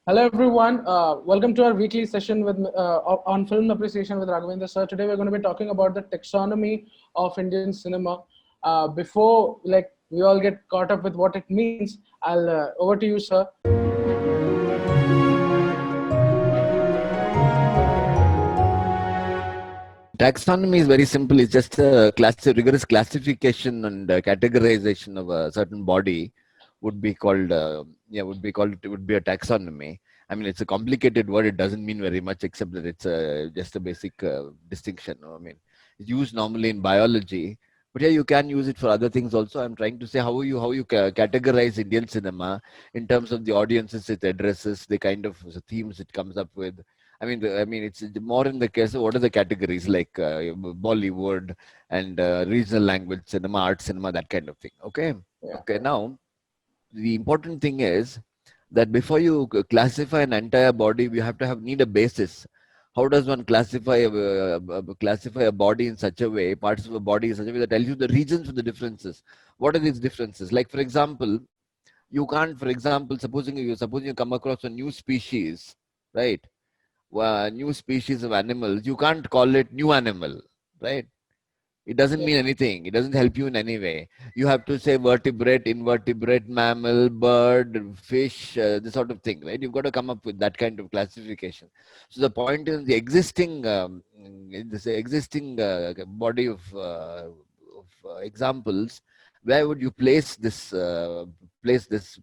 Hello everyone. Welcome to our weekly session on film appreciation with Raghavendra sir. Today we're going to be talking about the taxonomy of Indian cinema. Before we all get caught up with what it means, I'll over to you, sir. Taxonomy is very simple. It's just a rigorous classification and categorization of a certain body would be a taxonomy. I mean, it's a complicated word. It doesn't mean very much except that it's just a basic distinction. I mean, it's used normally in biology, but yeah, you can use it for other things also. I'm trying to say how you categorize Indian cinema in terms of the audiences it addresses, the kind of themes it comes up with. I mean, it's more in the case of what are the categories like Bollywood and regional language cinema, art cinema, that kind of thing. Okay. Yeah. Okay. Now, the important thing is that before you classify an entire body, we have to need a basis. How does one classify a body in such a way, parts of a body in such a way that tells you the reasons for the differences? What are these differences? Like, for example, you can't, for example, supposing you come across a new species, right? New species of animals, you can't call it new animal, right? It doesn't mean anything. It doesn't help you in any way. You have to say vertebrate, invertebrate, mammal, bird, fish, this sort of thing, right? You've got to come up with that kind of classification. So the point is the existing body of examples. Where would you place this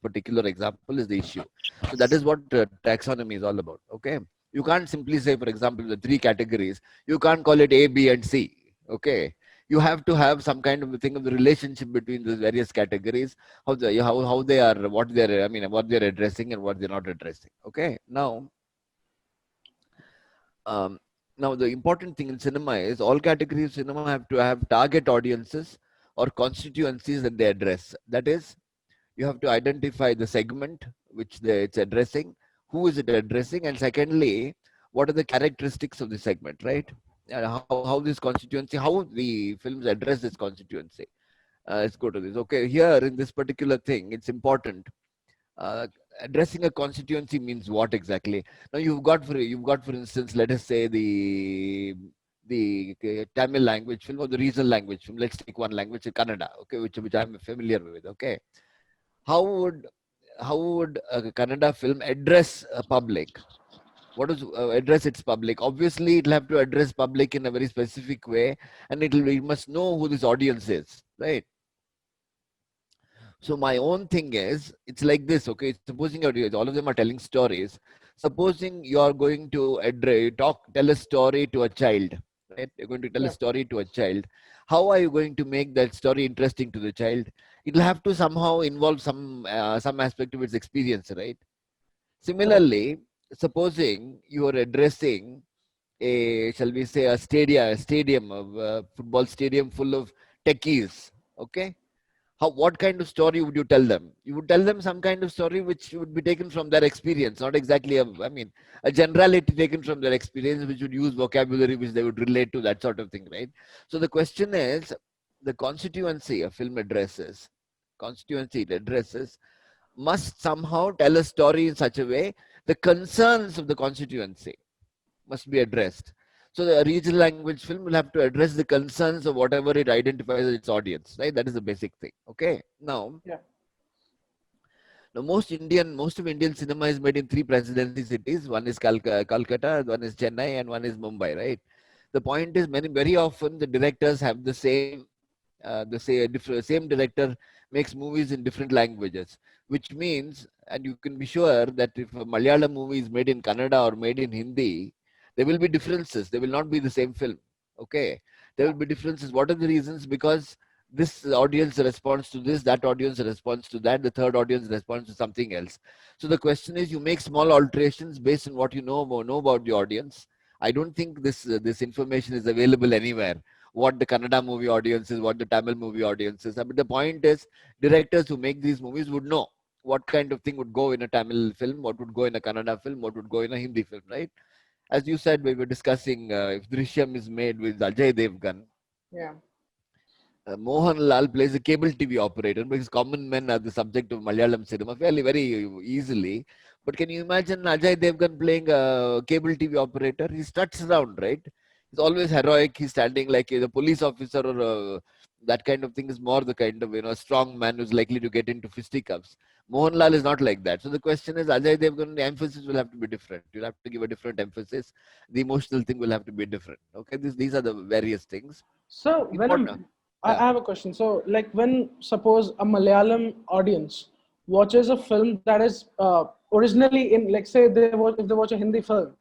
particular example is the issue. So that is what taxonomy is all about. Okay, you can't simply say, for example, the three categories. You can't call it A, B, and C. Okay, you have to have some kind of a thing of the relationship between those various categories, how they are, what they're addressing and what they're not addressing. Okay, um, now the important thing in cinema is all categories of cinema have to have target audiences or constituencies that they address. That is, you have to identify the segment which it's addressing, who is it addressing, and secondly, what are the characteristics of the segment, right? How this constituency, how the films address this constituency. Let's go to this. Okay, here in this particular thing, it's important. Uh, Addressing a constituency means what exactly? Now you've got for instance, let us say the Tamil language film or the regional language film. Let's take one language, Kannada, okay, which I'm familiar with. Okay, how would a Kannada film address a public? What does address its public? Obviously, it'll have to address public in a very specific way, and it must know who this audience is, right? So my own thing is, it's like this, okay? Supposing all of them are telling stories. Supposing you are going to tell a story to a child, right? You're going to tell a story to a child. How are you going to make that story interesting to the child? It'll have to somehow involve some aspect of its experience, right? Similarly, supposing you are addressing shall we say, a stadium of football stadium full of techies, okay? What kind of story would you tell them? You would tell them some kind of story which would be taken from their experience, not exactly a generality taken from their experience, which would use vocabulary which they would relate to, that sort of thing, right? So the question is, the constituency a film addresses must somehow tell a story in such a way the concerns of the constituency must be addressed. So the regional language film will have to address the concerns of whatever it identifies as its audience, right? That is the basic thing. Okay. Now most of Indian cinema is made in three presidency cities. One is Calcutta, one is Chennai, and one is Mumbai, right? The point is, very often the directors have same director makes movies in different languages, which means, and you can be sure that if a Malayalam movie is made in Kannada or made in Hindi, there will be differences. They will not be the same film. Okay, there will be differences. What are the reasons? Because this audience responds to this, that audience responds to that, the third audience responds to something else. So the question is, you make small alterations based on what you know about the audience. I don't think this information is available anywhere. What the Kannada movie audience is, what the Tamil movie audience is. But the point is, directors who make these movies would know what kind of thing would go in a Tamil film, what would go in a Kannada film, what would go in a Hindi film, right? As you said, we were discussing if Drishyam is made with Ajay Devgan. Yeah. Mohanlal plays a cable TV operator because common men are the subject of Malayalam cinema fairly very easily. But can you imagine Ajay Devgan playing a cable TV operator? He struts around, right? He's always heroic. He's standing like a police officer or that kind of thing is more the kind of strong man who's likely to get into fisticuffs. Mohanlal is not like that. So the question is, Ajay Devgan, the emphasis will have to be different. You'll have to give a different emphasis. The emotional thing will have to be different. Okay, these are the various things. So when Important. I have a question. So like when suppose a Malayalam audience watches a film that is originally in, like say they watch, if they watch a Hindi film,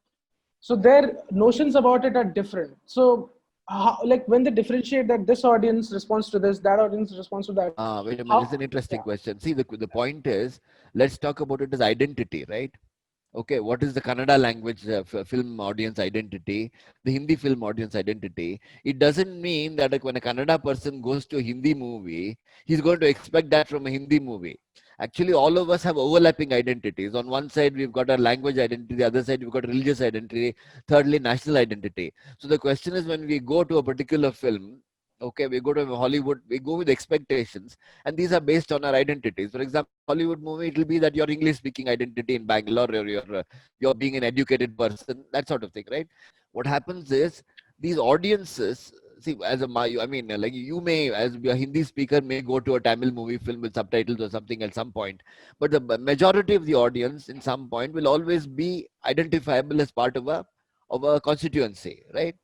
so their notions about it are different. So how, like when they differentiate that this audience responds to this, that audience responds to that. Wait a minute, it's How? an interesting Yeah. question. See, the point is, let's talk about it as identity, right? Okay, what is the Kannada language film audience identity, the Hindi film audience identity? It doesn't mean that when a Kannada person goes to a Hindi movie, he's going to expect that from a Hindi movie. Actually, all of us have overlapping identities. On one side, we've got our language identity, the other side, we've got religious identity, thirdly, national identity. So the question is, when we go to a particular film, okay, we go to Hollywood, we go with expectations, and these are based on our identities. For example, Hollywood movie, it will be that your English speaking identity in Bangalore, or you're being an educated person, that sort of thing, right? What happens is these audiences, see, I mean, like you may, as a Hindi speaker, may go to a Tamil movie film with subtitles or something at some point, but the majority of the audience in some point will always be identifiable as part of a constituency, right?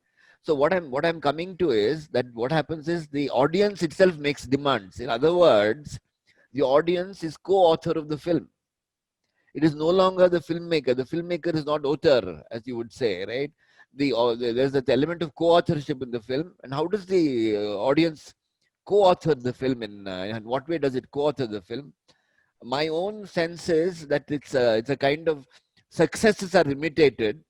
So what I'm coming to is that what happens is the audience itself makes demands. In other words, the audience is co-author of the film. It is no longer the filmmaker. The filmmaker is not author, as you would say, right? There's the element of co-authorship in the film, and how does the audience co-author the film in what way does it co-author the film? My own sense is that it's a kind of successes are imitated,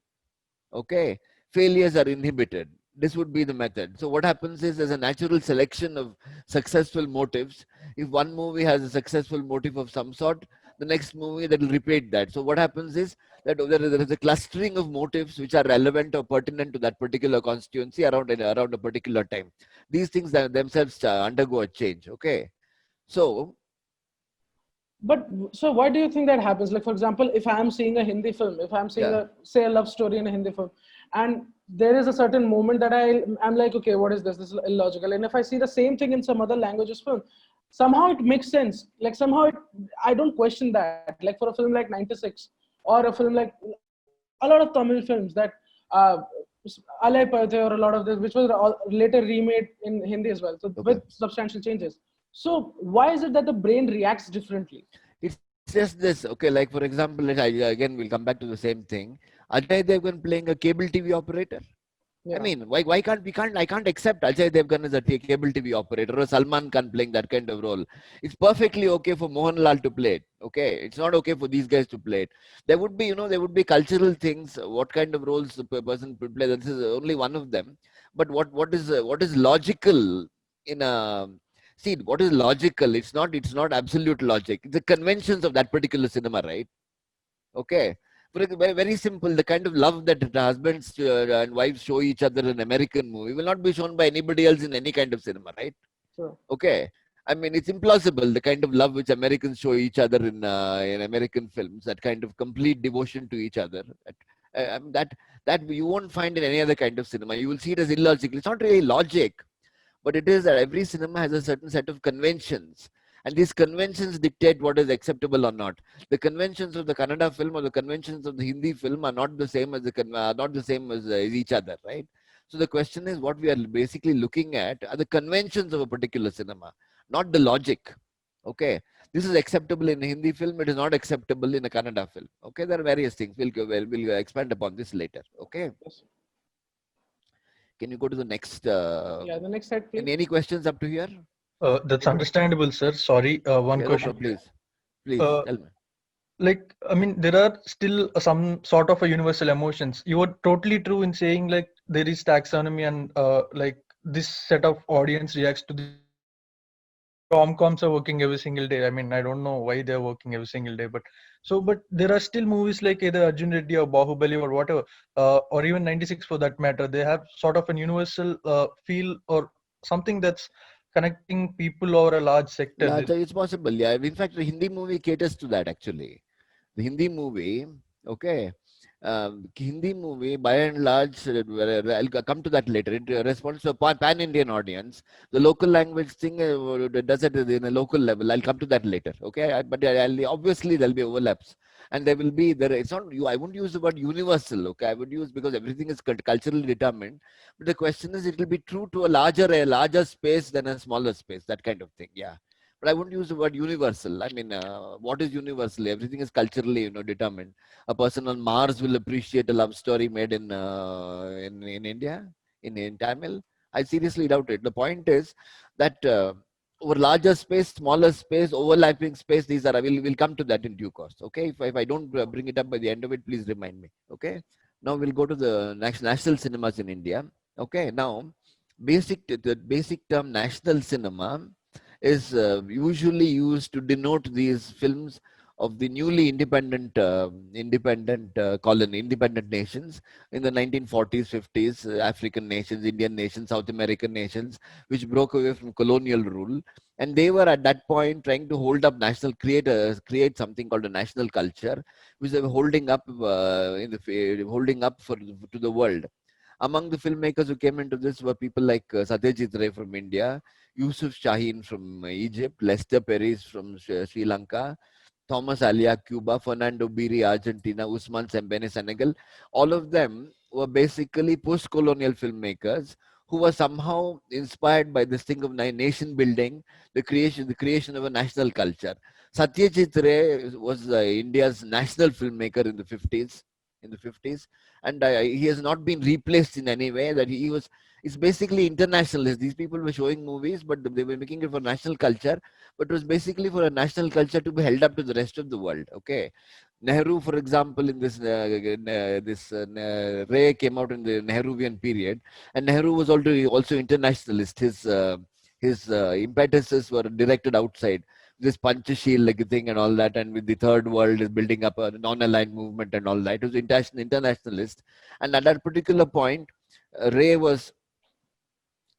okay, failures are inhibited. This would be the method. So what happens is there's a natural selection of successful motives. If one movie has a successful motive of some sort, the next movie that will repeat that. So what happens is that there is a clustering of motives which are relevant or pertinent to that particular constituency around a particular time. These things themselves undergo a change, okay. So But so why do you think that happens? Like for example, if I'm seeing a Hindi film, if I'm seeing yeah, a say a love story in a Hindi film, and there is a certain moment that I'm like, okay, what is this? This is illogical. And if I see the same thing in some other languages film, somehow it makes sense. Like somehow I don't question that. Like for a film like 96 or a film like a lot of Tamil films that uh, Alai Pathe or a lot of this, which was later remade in Hindi as well, so okay. with substantial changes. So why is it that the brain reacts differently? It's just this, okay. Like for example, again we'll come back to the same thing. Ajay Devgan playing a cable TV operator. I Yeah. mean, why can't we can't I can't accept Ajay Devgan as a cable TV operator or Salman Khan playing that kind of role. It's perfectly okay for Mohanlal to play it. Okay, it's not okay for these guys to play it. There would be, there would be cultural things. What kind of roles the person could play? This is only one of them. But what is logical in a see? What is logical? It's not absolute logic. It's the conventions of that particular cinema, right? Okay. Very, very simple. The kind of love that the husbands and wives show each other in American movie will not be shown by anybody else in any kind of cinema, right? Sure. Okay. I mean, it's implausible. The kind of love which Americans show each other in American films, that kind of complete devotion to each other, that you won't find in any other kind of cinema. You will see it as illogical. It's not really logic, but it is that every cinema has a certain set of conventions, and these conventions dictate what is acceptable or not. The conventions of the Kannada film or the conventions of the Hindi film are not the same as not the same as each other, right? So the question is, what we are basically looking at are the conventions of a particular cinema, not the logic. Okay, this is acceptable in a Hindi film. It is not acceptable in a Kannada film. Okay, there are various things. We'll expand upon this later. Okay, Yes. can you go to the next? Yeah. The next slide, please. Any questions up to here? That's understandable, sir. Sorry, one Okay, no question. problem. Please Uh, tell me. like, I mean, there are still some sort of a universal emotions. You are totally true in saying like there is taxonomy and like this set of audience reacts to the rom-coms are working every single day. I mean, I don't know why they're working every single day, but but there are still movies like either Arjun Reddy or Bahubali or whatever, or even 96 for that matter. They have sort of an universal feel or something that's connecting people over a large sector. Yeah, it's possible. Yeah, in fact, the Hindi movie caters to that actually. The Hindi movie, okay, Hindi movie by and large, I'll come to that later. It responds to a pan-Indian audience. The local language thing does it in a local level. I'll come to that later, okay? But obviously there'll be overlaps, and there will be there. It's not you. I wouldn't use the word universal, okay? I would use because everything is culturally determined. But the question is, it will be true to a larger space than a smaller space. That kind of thing, yeah. But I wouldn't use the word universal. I mean, what is universal? Everything is culturally, determined. A person on Mars will appreciate a love story made in India, in Tamil. I seriously doubt it. The point is that over larger space, smaller space, overlapping space, these are, we'll come to that in due course. Okay. If I don't bring it up by the end of it, please remind me. Okay. Now we'll go to the national cinemas in India. Okay. Now, the basic term national cinema is usually used to denote these films of the newly independent independent nations in the 1940s, 50s, African nations, Indian nations, South American nations, which broke away from colonial rule. And they were at that point trying to hold up create something called a national culture, which they were holding up to the world. Among the filmmakers who came into this were people like Satyajit Ray from India, Yusuf Shaheen from Egypt, Lester Perez from Sri Lanka, Thomas Alia, Cuba, Fernando Biri, Argentina, Usman Sembene, Senegal. All of them were basically post-colonial filmmakers who were somehow inspired by this thing of nation building, the creation of a national culture. Satyajit Ray was India's national filmmaker in the 50s. And he has not been replaced in any way. That it's basically internationalist. These people were showing movies, but they were making it for national culture. But it was basically for a national culture to be held up to the rest of the world. Okay, Nehru, for example, in this Ray came out in the Nehruvian period, and Nehru was also internationalist. His impetuses were directed outside. This Panchasheel like thing and all that, and with the third world is building up a non-aligned movement and all that. It was internationalist, and at that particular point, Ray was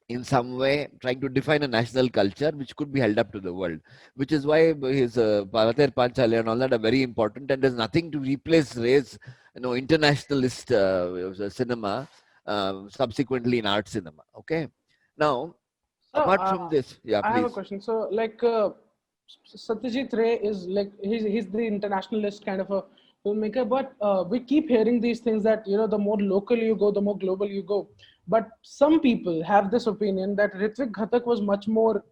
in some way trying to define a national culture which could be held up to the world, which is why his Bharater Panchali and all that are very important, and there's nothing to replace Ray's internationalist cinema subsequently in art cinema. Okay, now So, apart from this, yeah, I have a please. question. So, like, Satyajit Ray is like he's the internationalist kind of a filmmaker, but we keep hearing these things that the more local you go, the more global you go. But some people have this opinion that Ritwik Ghatak was much more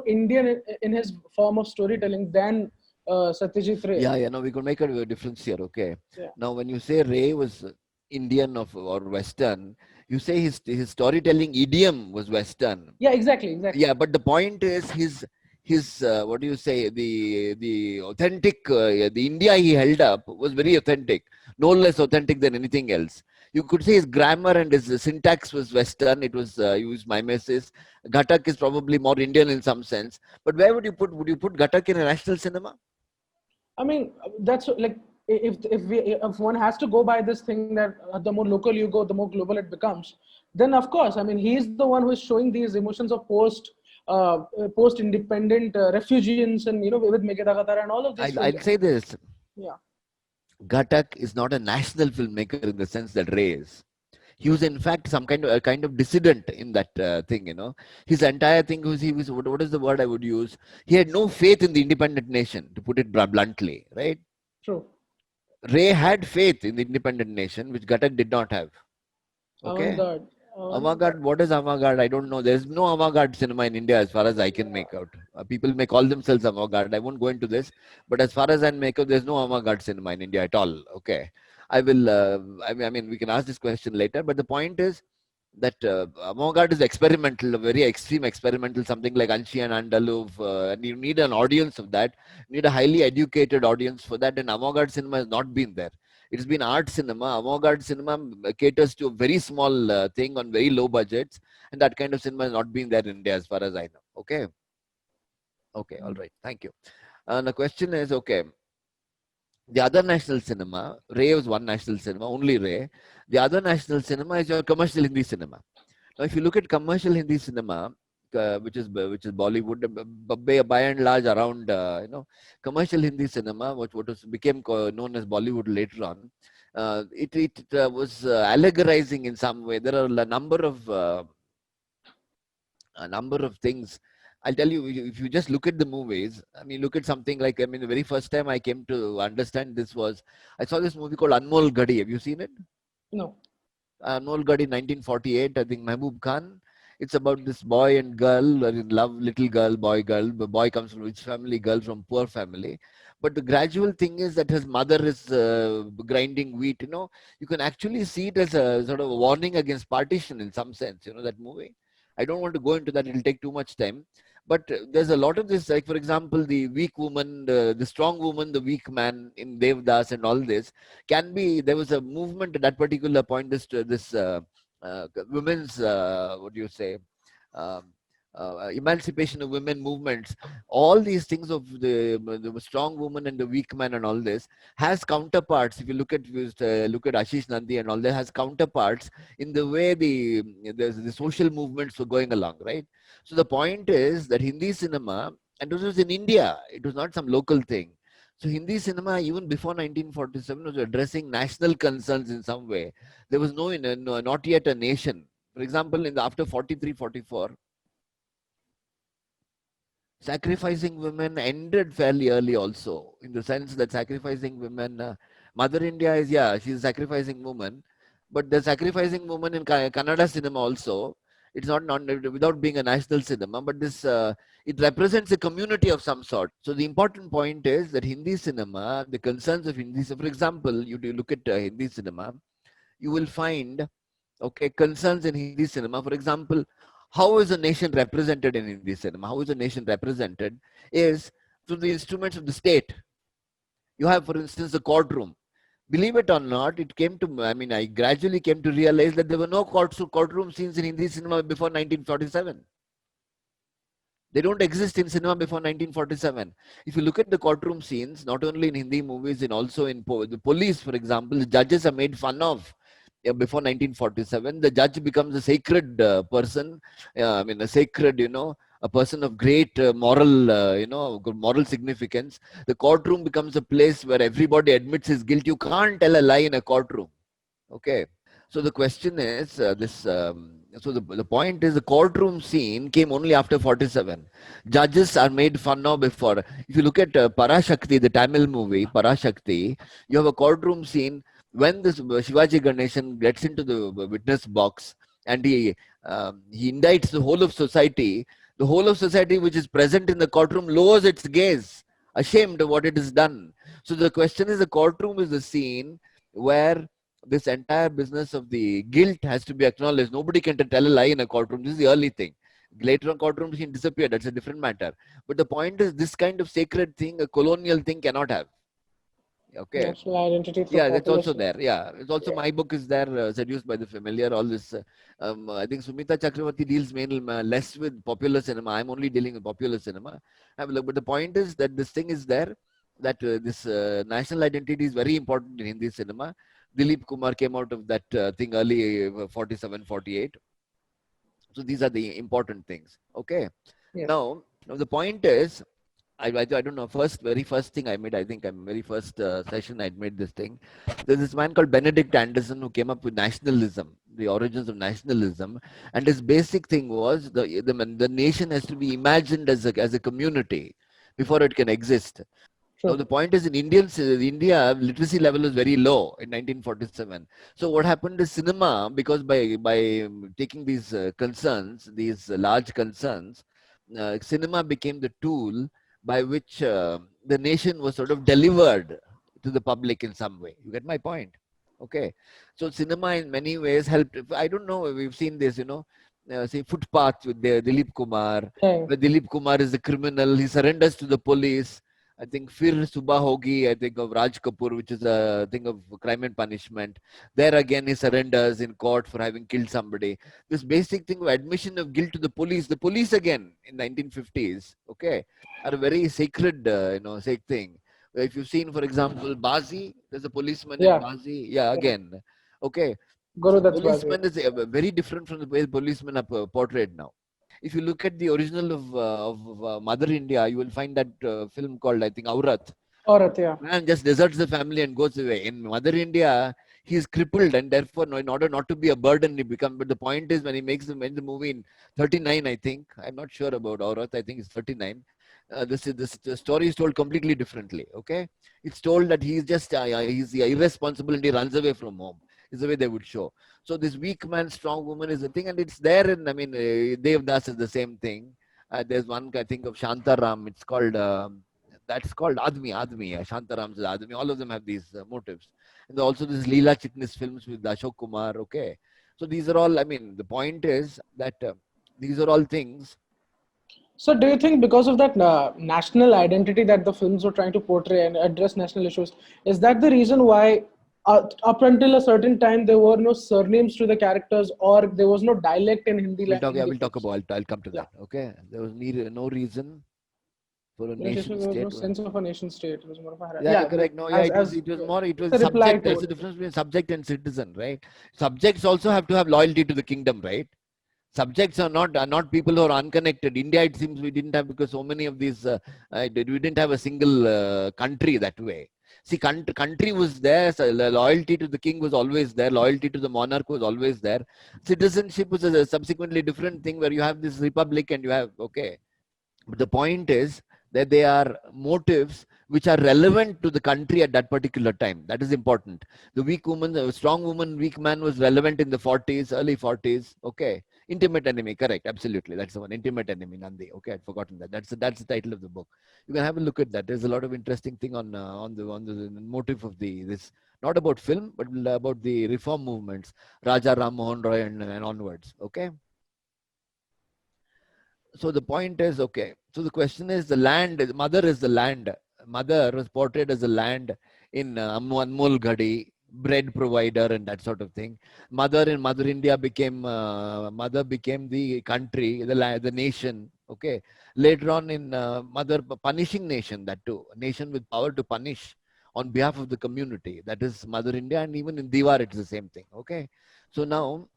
Indian in his form of storytelling than Satyajit Ray. Yeah, no, we could make a difference here. Okay. Yeah. Now, when you say Ray was Indian or Western, you say his storytelling idiom was Western. Yeah, exactly. Yeah, but the point is his what do you say, the authentic the India he held up was very authentic, no less authentic than anything else. You could say his grammar and his syntax was Western. It was used mimesis. Ghatak is probably more Indian in some sense. But where would you put Ghatak in a national cinema? I mean, that's like if one has to go by this thing that the more local you go, the more global it becomes. Then of course, I mean, he's the one who is showing these emotions of post independent refugees, and with Meghe Dagatara and all of these. I'll say this. Yeah. Ghatak is not a national filmmaker in the sense that Ray is. He was in fact some kind of dissident in that thing. His entire thing was what is the word I would use? He had no faith in the independent nation, to put it bluntly, right? True. Ray had faith in the independent nation, which Ghatak did not have. Okay. Avant-garde. What is avant-garde? I don't know. There's no avant-garde cinema in India as far as I can make out. People may call themselves avant-garde. I won't go into this. But as far as I make out, there's no avant-garde cinema in India at all. Okay. I will, I mean, we can ask this question later. But the point is that avant-garde is experimental, a very extreme experimental, something like Anshi and Andalov. And you need an audience of that. You need a highly educated audience for that. And avant-garde cinema has not been there. It's been art cinema. Avant-garde cinema caters to a very small thing on very low budgets, and that kind of cinema has not been there in India as far as I know. Okay. Okay. All right. Thank you. The question is, okay, the other national cinema, Ray was one national cinema, only Ray. The other national cinema is your commercial Hindi cinema. Now, if you look at commercial Hindi cinema, which is Bollywood, by and large around commercial Hindi cinema, what was became known as Bollywood later on. It was allegorizing in some way. There are a number of things. I'll tell you, if you just look at the movies, I mean, look at something like, I mean, the very first time I came to understand this was, I saw this movie called Anmol Gadi. Have you seen it? No. Anmol Gadi, 1948, I think, Mehboob Khan. It's about this boy and girl are in love, little girl, boy, girl. The boy comes from rich family, girl from poor family. But the gradual thing is that his mother is grinding wheat. You can actually see it as a sort of a warning against partition in some sense, that movie. I don't want to go into that, it'll take too much time. But there's a lot of this, like, for example, the weak woman, the strong woman, the weak man in Devdas and all this can be, there was a movement at that particular point, this women's, what do you say, um, emancipation of women movements, all these things of the strong woman and the weak man and all this has counterparts. If you look at Ashish Nandi and all that, has counterparts in the way the social movements were going along, right? So the point is that Hindi cinema, and this was in India, it was not some local thing. So Hindi cinema, even before 1947, was addressing national concerns in some way. There was not yet a nation. For example, after 43, 44, sacrificing women ended fairly early also, in the sense that sacrificing women, Mother India is, she's a sacrificing woman, but the sacrificing woman in Kannada cinema also, it's not without being a national cinema, but this it represents a community of some sort. So the important point is that Hindi cinema, the concerns of Hindi, so for example, you look at Hindi cinema, you will find concerns in Hindi cinema. For example, how is a nation represented in Hindi cinema? How is a nation represented is through the instruments of the state. You have, for instance, the courtroom. Believe it or not, I gradually came to realize that there were no courtroom scenes in Hindi cinema before 1947. They don't exist in cinema before 1947. If you look at the courtroom scenes, not only in Hindi movies, and also in the police, for example, the judges are made fun of. Before 1947, the judge becomes a sacred person. A sacred, a person of great moral significance. The courtroom becomes a place where everybody admits his guilt. You can't tell a lie in a courtroom. Okay. So the question is so the point is the courtroom scene came only after 47. Judges are made fun of before. If you look at Parashakti, the Tamil movie, Parashakti, you have a courtroom scene when this Shivaji Ganesan gets into the witness box and he indicts the whole of society which is present in the courtroom lowers its gaze, ashamed of what it has done. So the question is, the courtroom is the scene where this entire business of the guilt has to be acknowledged. Nobody can tell a lie in a courtroom. This is the early thing. Later on, courtroom can disappear. That's a different matter. But the point is, this kind of sacred thing, a colonial thing, cannot have. Okay. National identity. That's also there. Yeah, it's also my book is there, Seduced by the Familiar. All this. I think Sumita Chakravarti deals mainly less with popular cinema. I'm only dealing with popular cinema. Have a look. But the point is that this thing is there. That this national identity is very important in Hindi cinema. Dilip Kumar came out of that thing early 47, 48. So these are the important things. Okay. Yes. Now the point is, I don't know, very first thing I made, I think very first session I made this thing. There's this man called Benedict Anderson who came up with nationalism, the origins of nationalism. And his basic thing was the nation has to be imagined as a community before it can exist. True. Now the point is, in India, literacy level was very low in 1947. So what happened is cinema, because by taking these concerns, these large concerns, cinema became the tool by which the nation was sort of delivered to the public in some way. You get my point? Okay. So cinema in many ways helped. I don't know, we've seen this, say Footpath with Dilip Kumar, where Dilip Kumar is a criminal. He surrenders to the police. I think Fir Subha Hogi, I think of Raj Kapoor, which is a thing of crime and punishment. There again, he surrenders in court for having killed somebody. This basic thing of admission of guilt to the police again in 1950s, okay, are a very sacred, sacred thing. If you've seen, for example, Bazi, there's a policeman in Bazi. Yeah, again, okay. Guru Dutt Policeman is very different from the way policemen are portrayed now. If you look at the original of Mother India, you will find that film called, I think, Aurat. Aurat, yeah. Man just deserts the family and goes away. In Mother India, he's crippled, and therefore, in order not to be a burden, he becomes. But the point is, when he makes the movie in 39, I think, I'm not sure about Aurat, I think it's 39. This the story is told completely differently. Okay, it's told that he's irresponsible and he runs away from home. Is the way they would show. So this weak man, strong woman is the thing, and it's there in. I mean, Devdas is the same thing. There's one I think of Shantaram. It's called. That's called Admi, Shantaram's Admi. All of them have these motives. And also this Leela Chitnis films with Ashok Kumar. Okay. So these are all, I mean, the point is that these are all things. So do you think because of that national identity that the films were trying to portray and address national issues, is that the reason why up until a certain time there were no surnames to the characters or there was no dialect in Hindi? We'll talk films? about, I'll come to that. Okay. There was no reason for a nation There was state. no sense of a nation state. It was more of a Correct. No, yeah, it was a reply subject. to There's a it. difference between subject and citizen, right? Subjects also have to have loyalty to the kingdom, right? Subjects are not people who are unconnected. India, it seems we didn't have, because so many of these we didn't have a single country that way. See, country was there. So loyalty to the king was always there. Loyalty to the monarch was always there. Citizenship was a subsequently different thing where you have this republic and you have, okay. But the point is that they are motives which are relevant to the country at that particular time. That is important. The weak woman, the strong woman, weak man was relevant in the 40s, early 40s. Okay. Intimate enemy, correct. Absolutely. That's the one. Intimate enemy, Nandi. Okay, I'd forgotten that. That's the title of the book. You can have a look at that. There's a lot of interesting thing on the motive of this, not about film, but about the reform movements, Raja Ram Mohan Roy and onwards. Okay. So the point is, okay. So the question is, the land, mother is the land. Mother was portrayed as a land in Anmol Ghadi, bread provider and that sort of thing. Mother in Mother India became the country, the nation. Okay. Later on in Mother, punishing nation, that too, a nation with power to punish on behalf of the community. That is Mother India, and even in Diwar, it's the same thing. Okay. So now,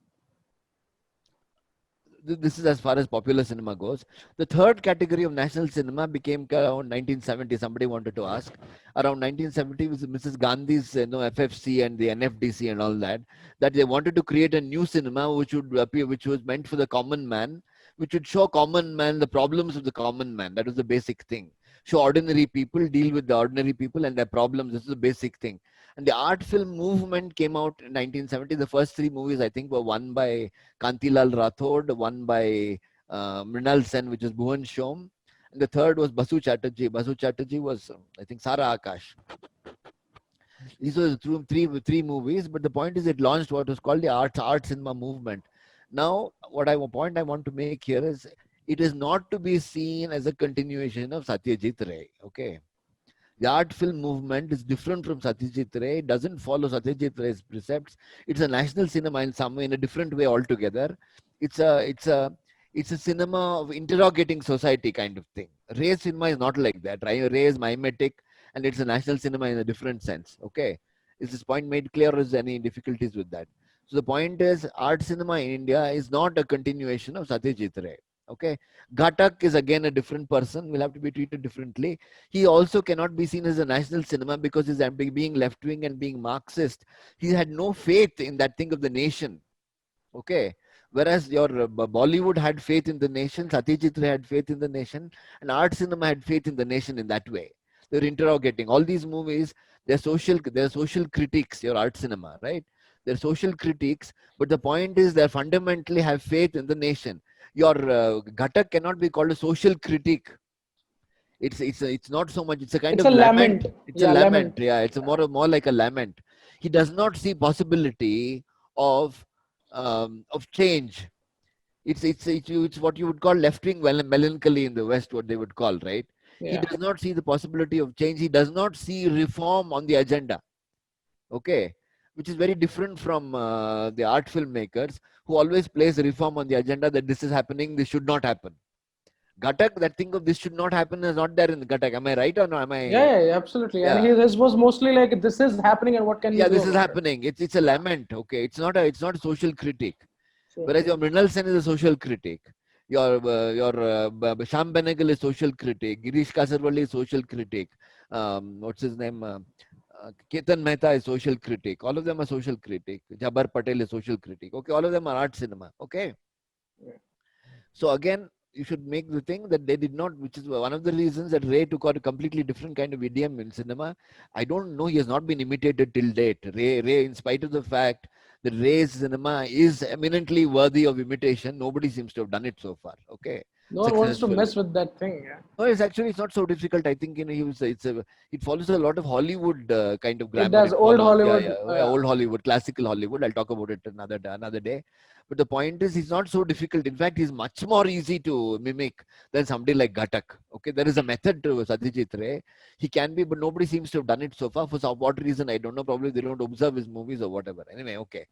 this is as far as popular cinema goes. The third category of national cinema became around 1970. Somebody wanted to ask. Around 1970 was Mrs. Gandhi's FFC and the NFDC and all that. That they wanted to create a new cinema which would appear, which was meant for the common man, which would show common man the problems of the common man. That was the basic thing. Show ordinary people, deal with the ordinary people and their problems. This is the basic thing. And the art film movement came out in 1970. The first three movies, I think, were one by Kantilal Rathod, one by Mrinal Sen, which is Bhuvan Shom, and the third was Basu Chatterjee. Basu Chatterjee was, I think, Sara Akash. These were three movies, but the point is it launched what was called the art cinema movement. Now, point I want to make here is, it is not to be seen as a continuation of Satyajit Ray. Okay. The art film movement is different from Satyajit Ray. It doesn't follow Satyajit Ray's precepts. It's a national cinema in some way, in a different way altogether. It's a cinema of interrogating society kind of thing. Ray's cinema is not like that. Ray is mimetic, and it's a national cinema in a different sense. Okay, is this point made clear, or is there any difficulties with that? So the point is, art cinema in India is not a continuation of Satyajit Ray. Okay, Ghatak is again a different person, will have to be treated differently. He also cannot be seen as a national cinema because he's being left-wing and being Marxist. He had no faith in that thing of the nation. Okay, whereas your Bollywood had faith in the nation, Satyajit Ray had faith in the nation, and art cinema had faith in the nation in that way. They're interrogating all these movies. They're social critiques. Your art cinema, right? They're social critiques, but the point is they fundamentally have faith in the nation. Your Ghatak cannot be called a social critique. It's not so much. It's a kind of lament. It's a lament. Yeah, it's more like a lament. He does not see possibility of change. It's what you would call left-wing melancholy in the West, what they would call, right? Yeah. He does not see the possibility of change. He does not see reform on the agenda. Okay, which is very different from the art filmmakers who always place reform on the agenda, that this is happening, this should not happen. Ghatak, that thing of this should not happen is not there in the Ghatak. Am I right or no? Am I? Yeah, absolutely. Yeah. And his was mostly like, this is happening and what can you do? Yeah, this is happening. It's a lament. Okay, it's not a social critique. Sure. Whereas your Mrinal Sen is a social critique. Sham Benegal is social critic. Girish Kasarwalli is social critic. What's his name? Ketan Mehta is social critic. All of them are social critic. Jabbar Patel is social critic. Okay, all of them are art cinema. Okay. Yeah. So again, you should make the thing that they did not, which is one of the reasons that Ray took out a completely different kind of idiom in cinema. I don't know, he has not been imitated till date. Ray, in spite of the fact that Ray's cinema is eminently worthy of imitation, nobody seems to have done it so far. Okay. No one wants to Successfully. mess with that thing. Yeah. No, it's not so difficult. I think it follows a lot of Hollywood kind of grammar. It does old follows. Hollywood. Old Hollywood, classical Hollywood. I'll talk about it another day. But the point is, he's not so difficult. In fact, he's much more easy to mimic than somebody like Ghatak. Okay, there is a method to Satyajit Ray. He can be, but nobody seems to have done it so far. For what reason, I don't know. Probably they don't observe his movies or whatever. Anyway, okay.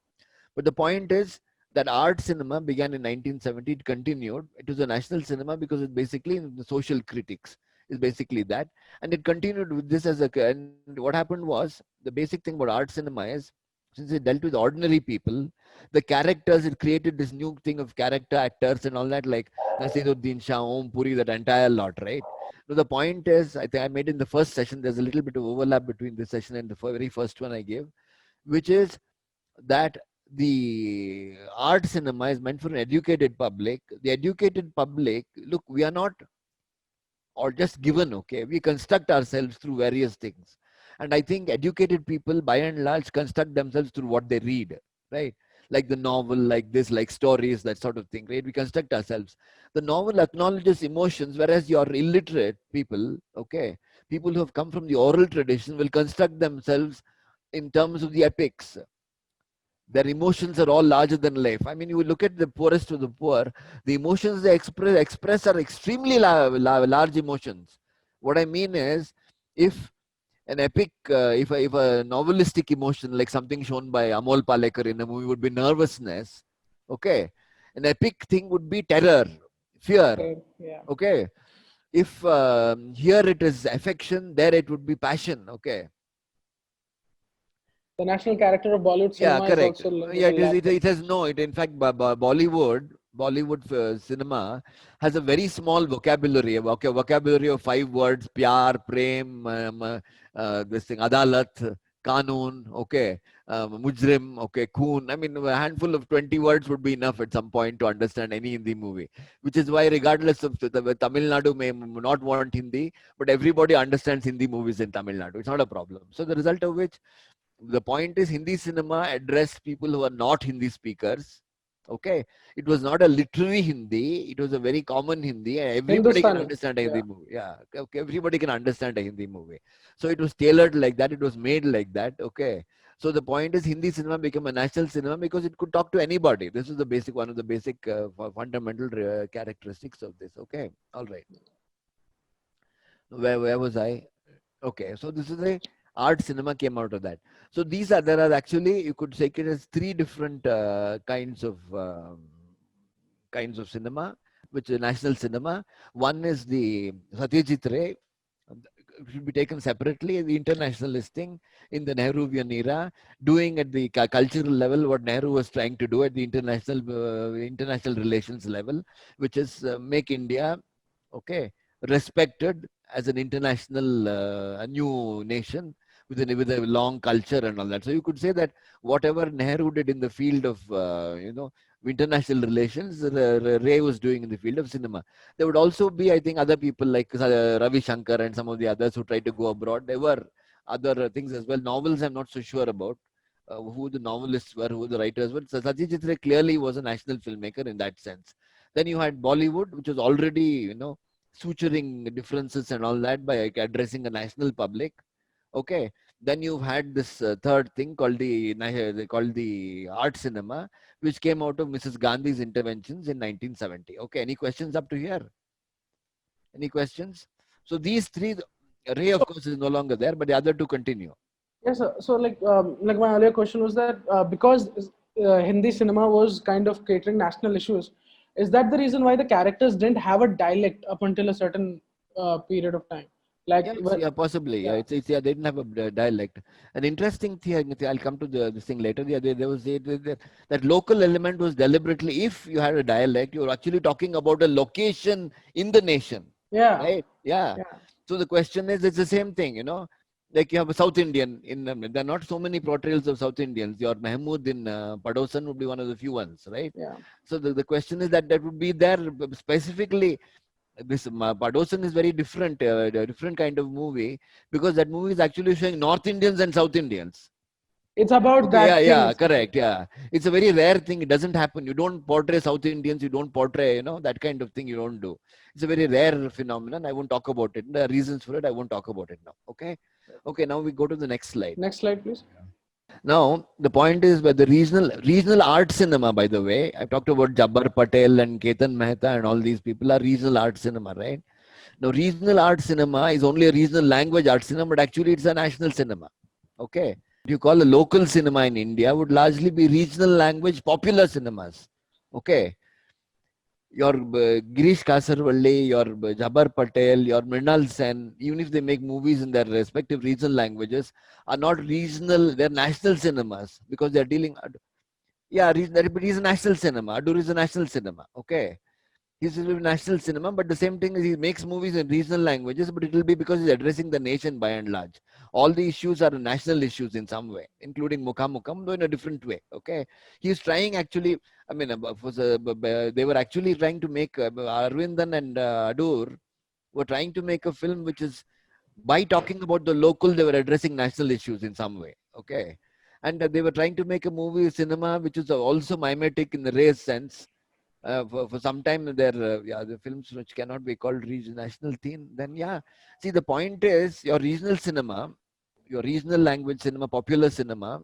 But the point is that art cinema began in 1970. It continued. It was a national cinema because it's basically the social critics. Is basically that, and it continued with this as a. And what happened was, the basic thing about art cinema is, since it dealt with ordinary people, the characters, it created this new thing of character actors and all that, like Nasiruddin Shah, Om Puri, that entire lot, right? So the point is, I think I made in the first session, there's a little bit of overlap between this session and the very first one I gave, which is that the art cinema is meant for an educated public. The educated public, look, we are not or just given, okay? We construct ourselves through various things. And I think educated people, by and large, construct themselves through what they read, right? Like the novel, like this, like stories, that sort of thing, right? We construct ourselves. The novel acknowledges emotions, whereas your illiterate people, okay, people who have come from the oral tradition will construct themselves in terms of the epics. Their emotions are all larger than life. I mean, you look at the poorest of the poor, the emotions they express are extremely large emotions. What I mean is, if an epic, if a novelistic emotion, like something shown by Amol Palekar in a movie, would be nervousness, okay, an epic thing would be terror, fear, Okay. Yeah. okay. If here it is affection, there it would be passion, okay. The national character of Bollywood cinema Yeah, correct. is also Yeah, it has no. In fact, Bollywood cinema has a very small vocabulary. Vocabulary of 5 words: pyar, prem, this thing, adalat, kanun, okay, mujrim, okay, khoon. I mean, a handful of 20 words would be enough at some point to understand any Hindi movie. Which is why, regardless of Tamil Nadu may not want Hindi, but everybody understands Hindi movies in Tamil Nadu. It's not a problem. So the result of which, the point is, Hindi cinema addressed people who are not Hindi speakers. Okay, it was not a literary Hindi, it was a very common Hindi, and everybody can Hindustani. understand a Hindi movie. Yeah, okay, everybody can understand a Hindi movie. So it was tailored like that, it was made like that. Okay, so the point is, Hindi cinema became a national cinema because it could talk to anybody. This is the basic, one of the basic fundamental characteristics of this. Okay, all right. Where was I? Okay, so this is a art cinema came out of that. So there are actually, you could say it as 3 different kinds of cinema, which is national cinema. One is the Satyajit Ray, should be taken separately. The internationalist thing in the Nehruvian era, doing at the cultural level what Nehru was trying to do at the international relations level, which is make India, okay, respected as an international a new nation with a long culture and all that. So you could say that whatever Nehru did in the field of international relations, Ray was doing in the field of cinema. There would also be, I think, other people like Ravi Shankar and some of the others who tried to go abroad. There were other things as well. Novels, I'm not so sure about who the novelists were, who the writers were. So Satyajit Ray clearly was a national filmmaker in that sense. Then you had Bollywood, which was already, suturing differences and all that by addressing a national public. Okay, then you've had this third thing called the art cinema, which came out of Mrs. Gandhi's interventions in 1970. Okay, any questions up to here? Any questions? So these 3, Ray of course is no longer there, but the other 2 continue. Yes, sir. So like my earlier question was that because Hindi cinema was kind of catering national issues, is that the reason why the characters didn't have a dialect up until a certain period of time? Like, Yeah, possibly. Yeah, yeah, they didn't have a dialect. An interesting thing, I'll come to this thing later. Yeah, there was that local element was deliberately. If you had a dialect, you're actually talking about a location in the nation, yeah, right? Yeah. yeah, So the question is, it's the same thing, Like you have a South Indian there are not so many portrayals of South Indians. Your Mahmood in Padosan would be one of the few ones, right? yeah. So the question is that would be there specifically. This Padosan is very different, a different kind of movie, because that movie is actually showing North Indians and South Indians. It's about Okay, that thing. correct, yeah. It's a very rare thing. It doesn't happen. You don't portray South Indians. You don't portray, that kind of thing. You don't do. It's a very rare phenomenon. I won't talk about it. The reasons for it, I won't talk about it now. Okay. Okay. Now we go to the next slide. Next slide, please. Now the point is, where the regional art cinema. By the way, I talked about Jabbar Patel and Ketan Mehta and all these people are regional art cinema, right? Now, regional art cinema is only a regional language art cinema, but actually it's a national cinema. Okay. What you call a local cinema in India would largely be regional language popular cinemas. Okay. Your Girish Kasarvalli, your Jabbar Patel, your Mrinal Sen, even if they make movies in their respective regional languages, are not regional, they're national cinemas because they're dealing. Yeah, but he's a national cinema. Adur is a national cinema. Okay. He's a national cinema, but the same thing is he makes movies in regional languages, but it will be because he's addressing the nation by and large. All the issues are national issues in some way, including Mukha Mukham, though in a different way. Okay, he's trying actually. I mean, they were actually trying to make Arvindan and Adur were trying to make a film which is, by talking about the local, they were addressing national issues in some way. Okay, and they were trying to make a movie cinema which is also mimetic in the race sense. For some time there the films which cannot be called national theme, then see, the point is your regional cinema, your regional language cinema, popular cinema,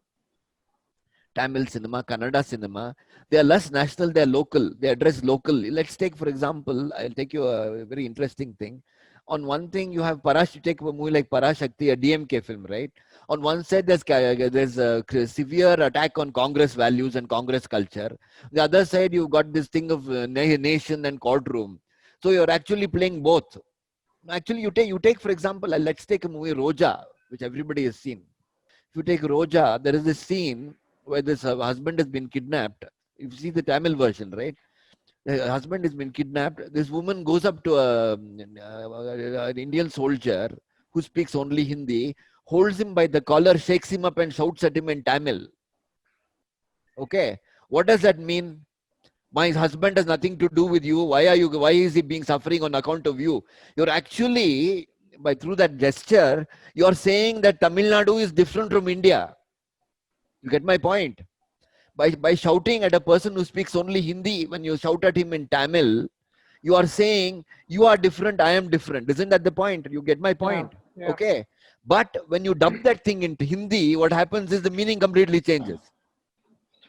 Tamil cinema, Kannada cinema, they are less national, they are local, they address local. Let's take, for example, I'll take you a very interesting thing. On one thing, you have you take a movie like Parashakti, a DMK film, right? On one side, there's a severe attack on Congress values and Congress culture. The other side, you've got this thing of nation and courtroom. So you're actually playing both. Actually, you take for example, let's take a movie Roja, which everybody has seen. If you take Roja, there is a scene where this husband has been kidnapped. You see the Tamil version, right? The husband has been kidnapped. This woman goes up to an Indian soldier who speaks only Hindi, holds him by the collar, shakes him up, and shouts at him in Tamil. Okay, what does that mean? My husband has nothing to do with you. Why is he being suffering on account of you? You're actually, through that gesture, you're saying that Tamil Nadu is different from India. You get my point? By shouting at a person who speaks only Hindi, when you shout at him in Tamil, you are saying you are different, I am different. Isn't that the point? You get my point? Yeah. Okay. But when you dub that thing into Hindi, what happens is the meaning completely changes.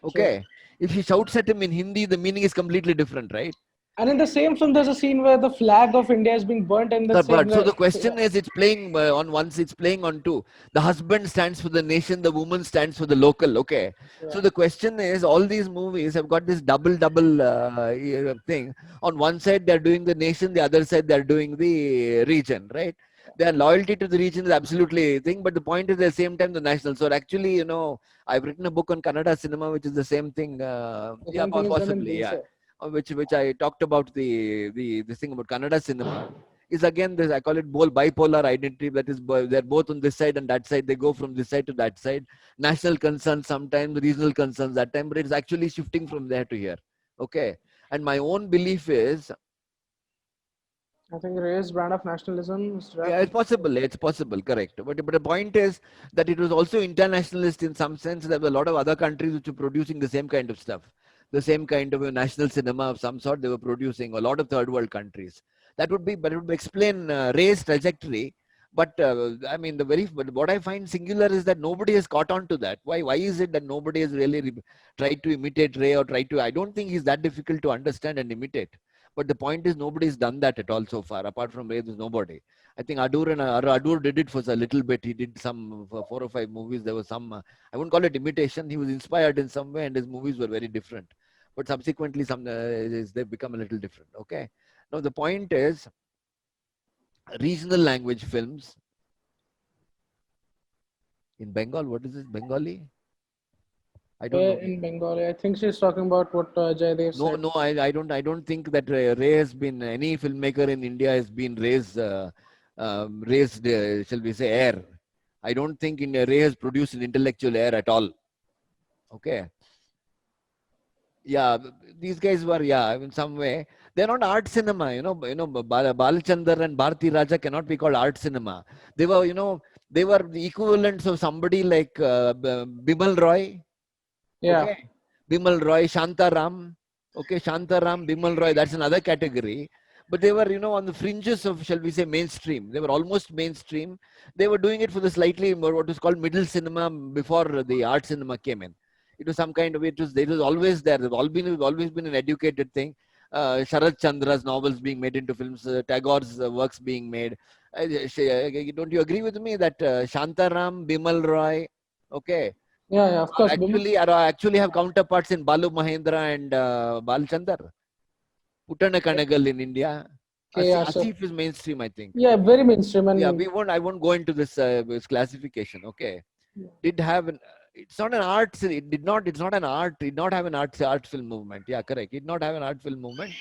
Okay. Sure. If he shouts at him in Hindi, the meaning is completely different, right? And in the same film, there's a scene where the flag of India is being burnt, and so the question is, it's playing on once, it's playing on two. The husband stands for the nation, the woman stands for the local. Okay. Yeah. So the question is, all these movies have got this double thing. On one side, they're doing the nation, the other side, they're doing the region, right? Their loyalty to the region is absolutely a thing, but the point is at the same time the national. So actually, I've written a book on Kannada cinema, which is the same thing. Possibly, yeah. Which I talked about the thing about Kannada cinema is again this, I call it bipolar identity, that is they're both on this side and that side, they go from this side to that side, national concerns sometimes, regional concerns that time, but it's actually shifting from there to here. Okay. And my own belief is, I think raised brand of nationalism. Yeah, it's possible, correct. But the point is that it was also internationalist in some sense. There were a lot of other countries which were producing the same kind of stuff, the same kind of a national cinema of some sort. They were producing a lot of third world countries. But it would explain Ray's trajectory. But I mean, what I find singular is that nobody has caught on to that. Why is it that nobody has really tried to imitate Ray or tried to? I don't think he's that difficult to understand and imitate. But the point is, nobody's done that at all so far. Apart from Ray, there's nobody. I think Adur did it for a little bit. He did some 4 or 5 movies. There was some, I wouldn't call it imitation. He was inspired in some way, and his movies were very different. But subsequently, they've become a little different. Okay. Now the point is, regional language films in Bengal. What is this, Bengali? I don't know. In Bengali, I think she's talking about what Jaydev No, said. no, I don't think that Ray has been, any filmmaker in India has been raised, shall we say, heir. I don't think Ray has produced an intellectual heir at all. Okay. Yeah, these guys were, yeah, in some way, they're not art cinema, Balchandar and Bharti Raja cannot be called art cinema. They were, they were the equivalents of somebody like Bimal Roy. Yeah. Okay. Bimal Roy, Shantaram. Okay, Shantaram, Bimal Roy, that's another category. But they were, on the fringes of, shall we say, mainstream. They were almost mainstream. They were doing it for the slightly more, what is called middle cinema before the art cinema came in. It was some kind of, it was always there. There's always been an educated thing. Sharad Chandra's novels being made into films, Tagore's works being made. Don't you agree with me that Shantaram, Bimal Roy, okay, Yeah, of course. actually have counterparts in Balu Mahendra and Balchandar. Putana Kanagal in India. Okay, yeah, so Asif is mainstream, I think. yeah, very mainstream. And Yeah, I won't go into this classification. Okay. Did have an, it's not an art, it's not an art, did not have an art film movement. Yeah, correct. It did not have an art film movement.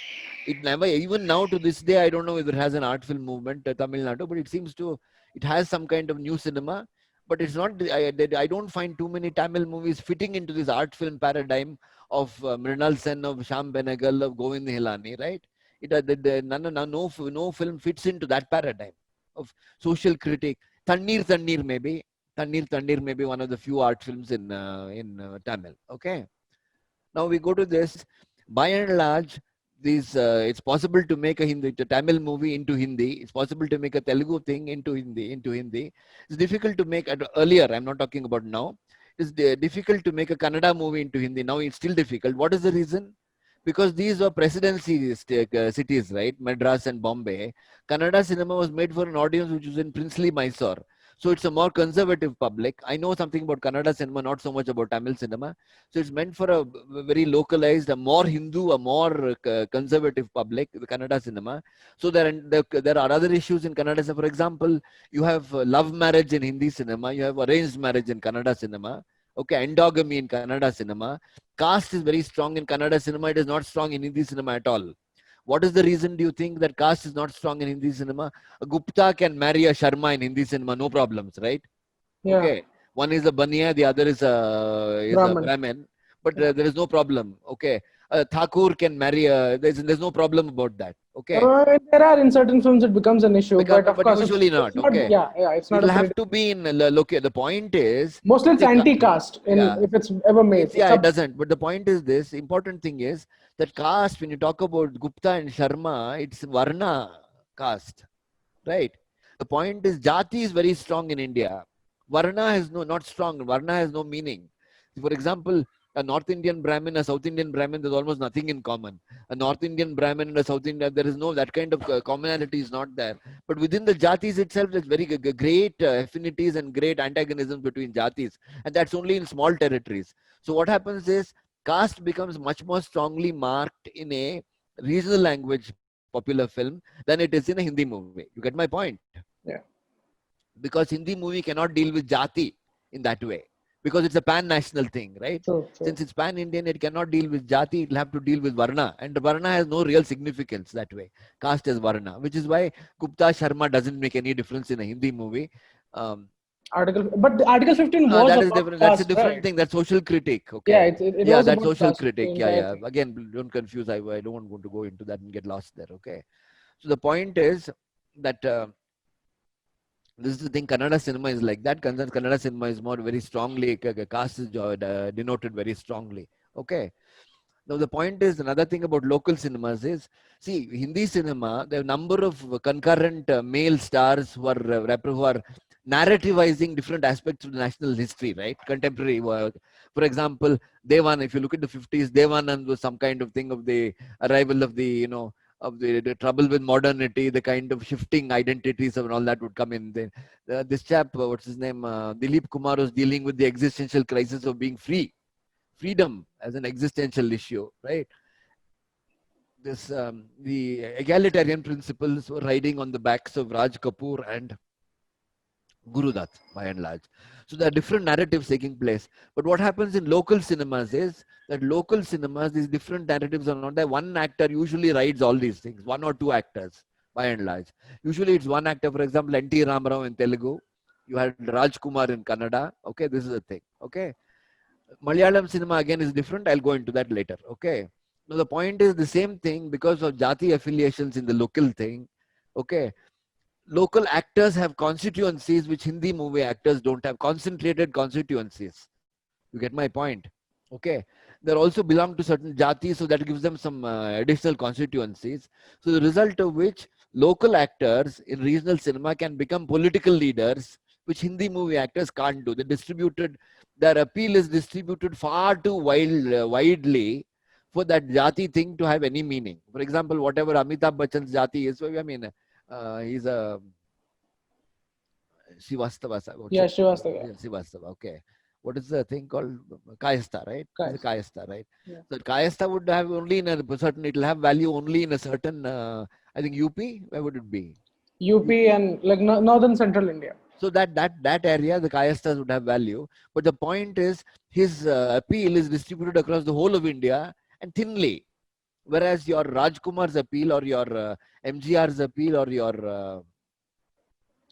It never, even now to this day, I don't know whether it has an art film movement, Tamil Nadu, but it seems to, it has some kind of new cinema. But it's not, I don't find too many Tamil movies fitting into this art film paradigm of Mrinal Sen, of Sham Benegal, of Govind Hilani, right? No film fits into that paradigm of social critique. Tannir maybe. Tannir may be one of the few art films in Tamil. Okay. Now we go to this. By and large, it's possible to make a Tamil movie into Hindi. It's possible to make a Telugu thing into Hindi. It's difficult to make earlier. I'm not talking about now. It's difficult to make a Kannada movie into Hindi. Now it's still difficult. What is the reason? Because these were presidency cities, right? Madras and Bombay. Kannada cinema was made for an audience which was in princely Mysore. So it's a more conservative public. I know something about Kannada cinema, not so much about Tamil cinema. So it's meant for a very localized, a more Hindu, a more conservative public, the Kannada cinema. So there are other issues in Kannada cinema. For example, you have love marriage in Hindi cinema. You have arranged marriage in Kannada cinema. Okay, endogamy in Kannada cinema. Caste is very strong in Kannada cinema. It is not strong in Hindi cinema at all. What is the reason do you think that caste is not strong in Hindi cinema? A Gupta can marry a Sharma in Hindi cinema, no problems, right? yeah, Okay. One is a Baniya, the other is a Brahman. Brahmin, but there is no problem. Okay. Thakur can marry there's no problem about that. Okay. There are in certain films it becomes an issue, but of course usually it's not. not. Okay. Yeah, it's not. It'll have to be in the point is Mostly it's anti-caste if it's ever made. Yeah, it doesn't. But the point is this: important thing is that caste. When you talk about Gupta and Sharma, it's Varna caste, right? The point is Jati is very strong in India. Varna has not strong. Varna has no meaning. For example, a North Indian Brahmin, a South Indian Brahmin, there's almost nothing in common. A North Indian Brahmin and a South Indian, there is no, that kind of commonality is not there. But within the Jatis itself, there's very great affinities and great antagonisms between Jatis. And that's only in small territories. So what happens is caste becomes much more strongly marked in a regional language popular film than it is in a Hindi movie. You get my point? Yeah. Because Hindi movie cannot deal with Jati in that way. Because it's a pan-national thing, right? True. Since it's pan-Indian, it cannot deal with Jati, it'll have to deal with Varna. And Varna has no real significance that way. Caste as Varna, which is why Gupta Sharma doesn't make any difference in a Hindi movie. But the Article 15 was that is about different. That's a caste, different right? thing. That's social critique. Okay. Yeah, it was that's about social caste, critique. the Yeah. entire thing. Again, don't confuse. I don't want to go into that and get lost there. Okay. So the point is that this is the thing. Kannada cinema is like that. Kannada cinema is more very strongly caste is denoted very strongly. Okay. Now the point is another thing about local cinemas is see Hindi cinema. There are a number of concurrent male stars who are narrativizing different aspects of the national history, right? Contemporary work. For example, Devan. If you look at the 50s, Devanand was some kind of thing of the arrival of the of the trouble with modernity, the kind of shifting identities and all that would come in. This chap, what's his name, Dilip Kumar, was dealing with the existential crisis of being free. Freedom as an existential issue, right? the egalitarian principles were riding on the backs of Raj Kapoor and Guru Dutt, by and large. So there are different narratives taking place. But what happens in local cinemas is that local cinemas, these different narratives are not there. One actor usually rides all these things, one or two actors, by and large. Usually it's one actor, for example, N.T. Ramarao in Telugu. You had Rajkumar in Kannada. Okay, this is the thing. Okay. Malayalam cinema again is different. I'll go into that later. Okay. Now the point is the same thing because of Jati affiliations in the local thing. Okay. Local actors have constituencies which Hindi movie actors don't have, concentrated constituencies. You get my point? Okay. They also belong to certain jatis, so that gives them some additional constituencies. So the result of which local actors in regional cinema can become political leaders, which Hindi movie actors can't do. Their appeal is distributed far too widely for that jati thing to have any meaning. For example, whatever Amitabh Bachchan's jati is, I mean, he's a Srivastava. Yeah, Srivastava. Srivastava. Okay. What is the thing called Kayastha, right? It's a Kayastha. Kayastha, right? Yeah. So Kayastha would have only in a certain. It will have value only in a certain. I think UP. Where would it be? UP and like northern central India. So that area, the Kayasthas would have value. But the point is, his appeal is distributed across the whole of India and thinly. Whereas your Rajkumar's appeal or your MGR's appeal or your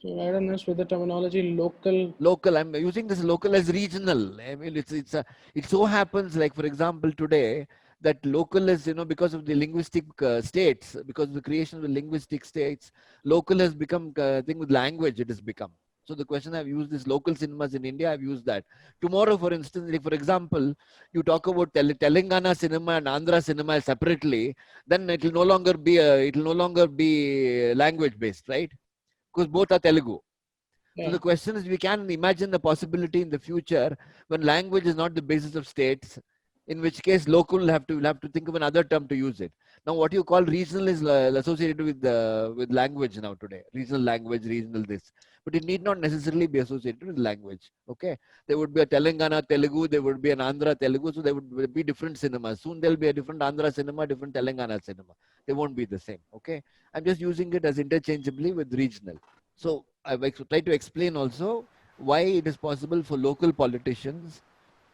I don't know with the terminology local, I'm using this local as regional. I mean, it so happens, like for example today, that local is, because of the linguistic states, because of the creation of the linguistic states, local has become thing with language. It has become. So the question, I've used this local cinemas in India, I've used that. Tomorrow, for instance, like for example, you talk about Telangana cinema and Andhra cinema separately, then it will no longer be language based, right? Because both are Telugu. Yeah. So the question is, we can imagine the possibility in the future when language is not the basis of states, in which case local will have to think of another term to use it. Now, what you call regional is associated with language now today. Regional language, regional this, but it need not necessarily be associated with language. Okay, there would be a Telangana Telugu, there would be an Andhra Telugu, so there would be different cinemas. Soon there will be a different Andhra cinema, different Telangana cinema. They won't be the same. Okay, I'm just using it as interchangeably with regional. So I try to explain also why it is possible for local politicians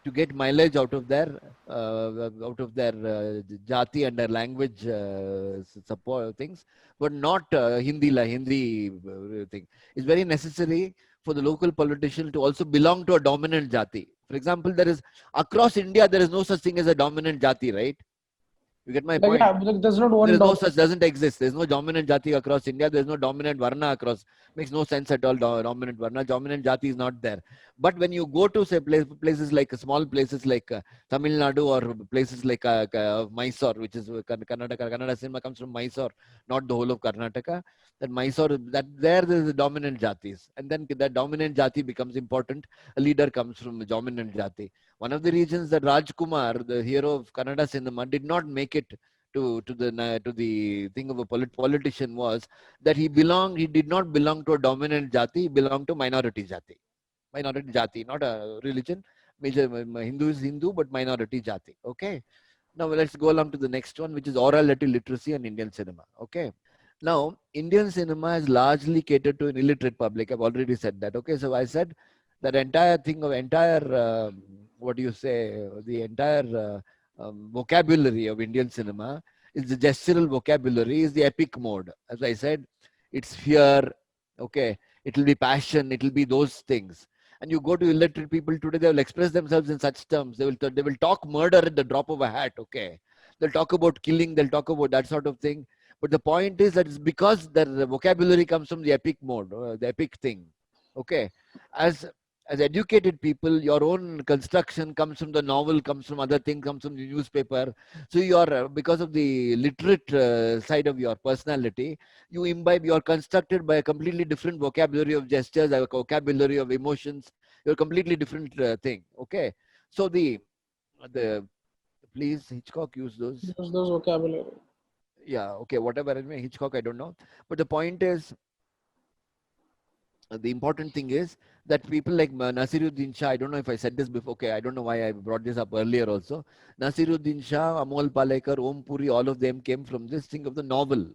to get mileage out of their jati and their language support things, but not Hindi thing. It's very necessary for the local politician to also belong to a dominant jati. For example, across India there is no such thing as a dominant jati, right? You get my point? Yeah, but there's not one. There is no such, doesn't exist. There's no dominant jati across India. There's no dominant varna across. Makes no sense at all. Dominant varna, dominant jati is not there. But when you go to say places like small places like Tamil Nadu or places like Mysore, which is Kannada cinema comes from Mysore, not the whole of Karnataka. That Mysore, there is the dominant jatis, and then that dominant jati becomes important. A leader comes from the dominant jati. One of the reasons that Rajkumar, the hero of Kannada cinema, did not make it to the thing of a politician was that he did not belong to a dominant jati, he belonged to minority jati, not a religion. Major Hindu is Hindu, but minority jati. Okay. Now let's go along to the next one, which is orality literacy and Indian cinema. Okay. Now, Indian cinema is largely catered to an illiterate public. I've already said that. Okay, so I said that entire thing of the entire vocabulary of Indian cinema is the gestural vocabulary, is the epic mode. As I said, it's fear, okay, it will be passion, it will be those things. And you go to illiterate people today, they will express themselves in such terms. They will talk murder at the drop of a hat, okay. They'll talk about killing, they'll talk about that sort of thing. But the point is that it's because the vocabulary comes from the epic mode, the epic thing. Okay. As educated people, your own construction comes from the novel, comes from other things, comes from the newspaper. So you're, because of the literate side of your personality, you're constructed by a completely different vocabulary of gestures, a vocabulary of emotions. You're a completely different thing. Okay. So please, Hitchcock, use those. Use those vocabulary. Yeah, okay, whatever. Anyway, Hitchcock, I don't know. But the point is, the important thing is that people like Nasiruddin Shah, I don't know if I said this before, okay, I don't know why I brought this up earlier also. Nasiruddin Shah, Amol Palekar, Om Puri, all of them came from this thing of the novel.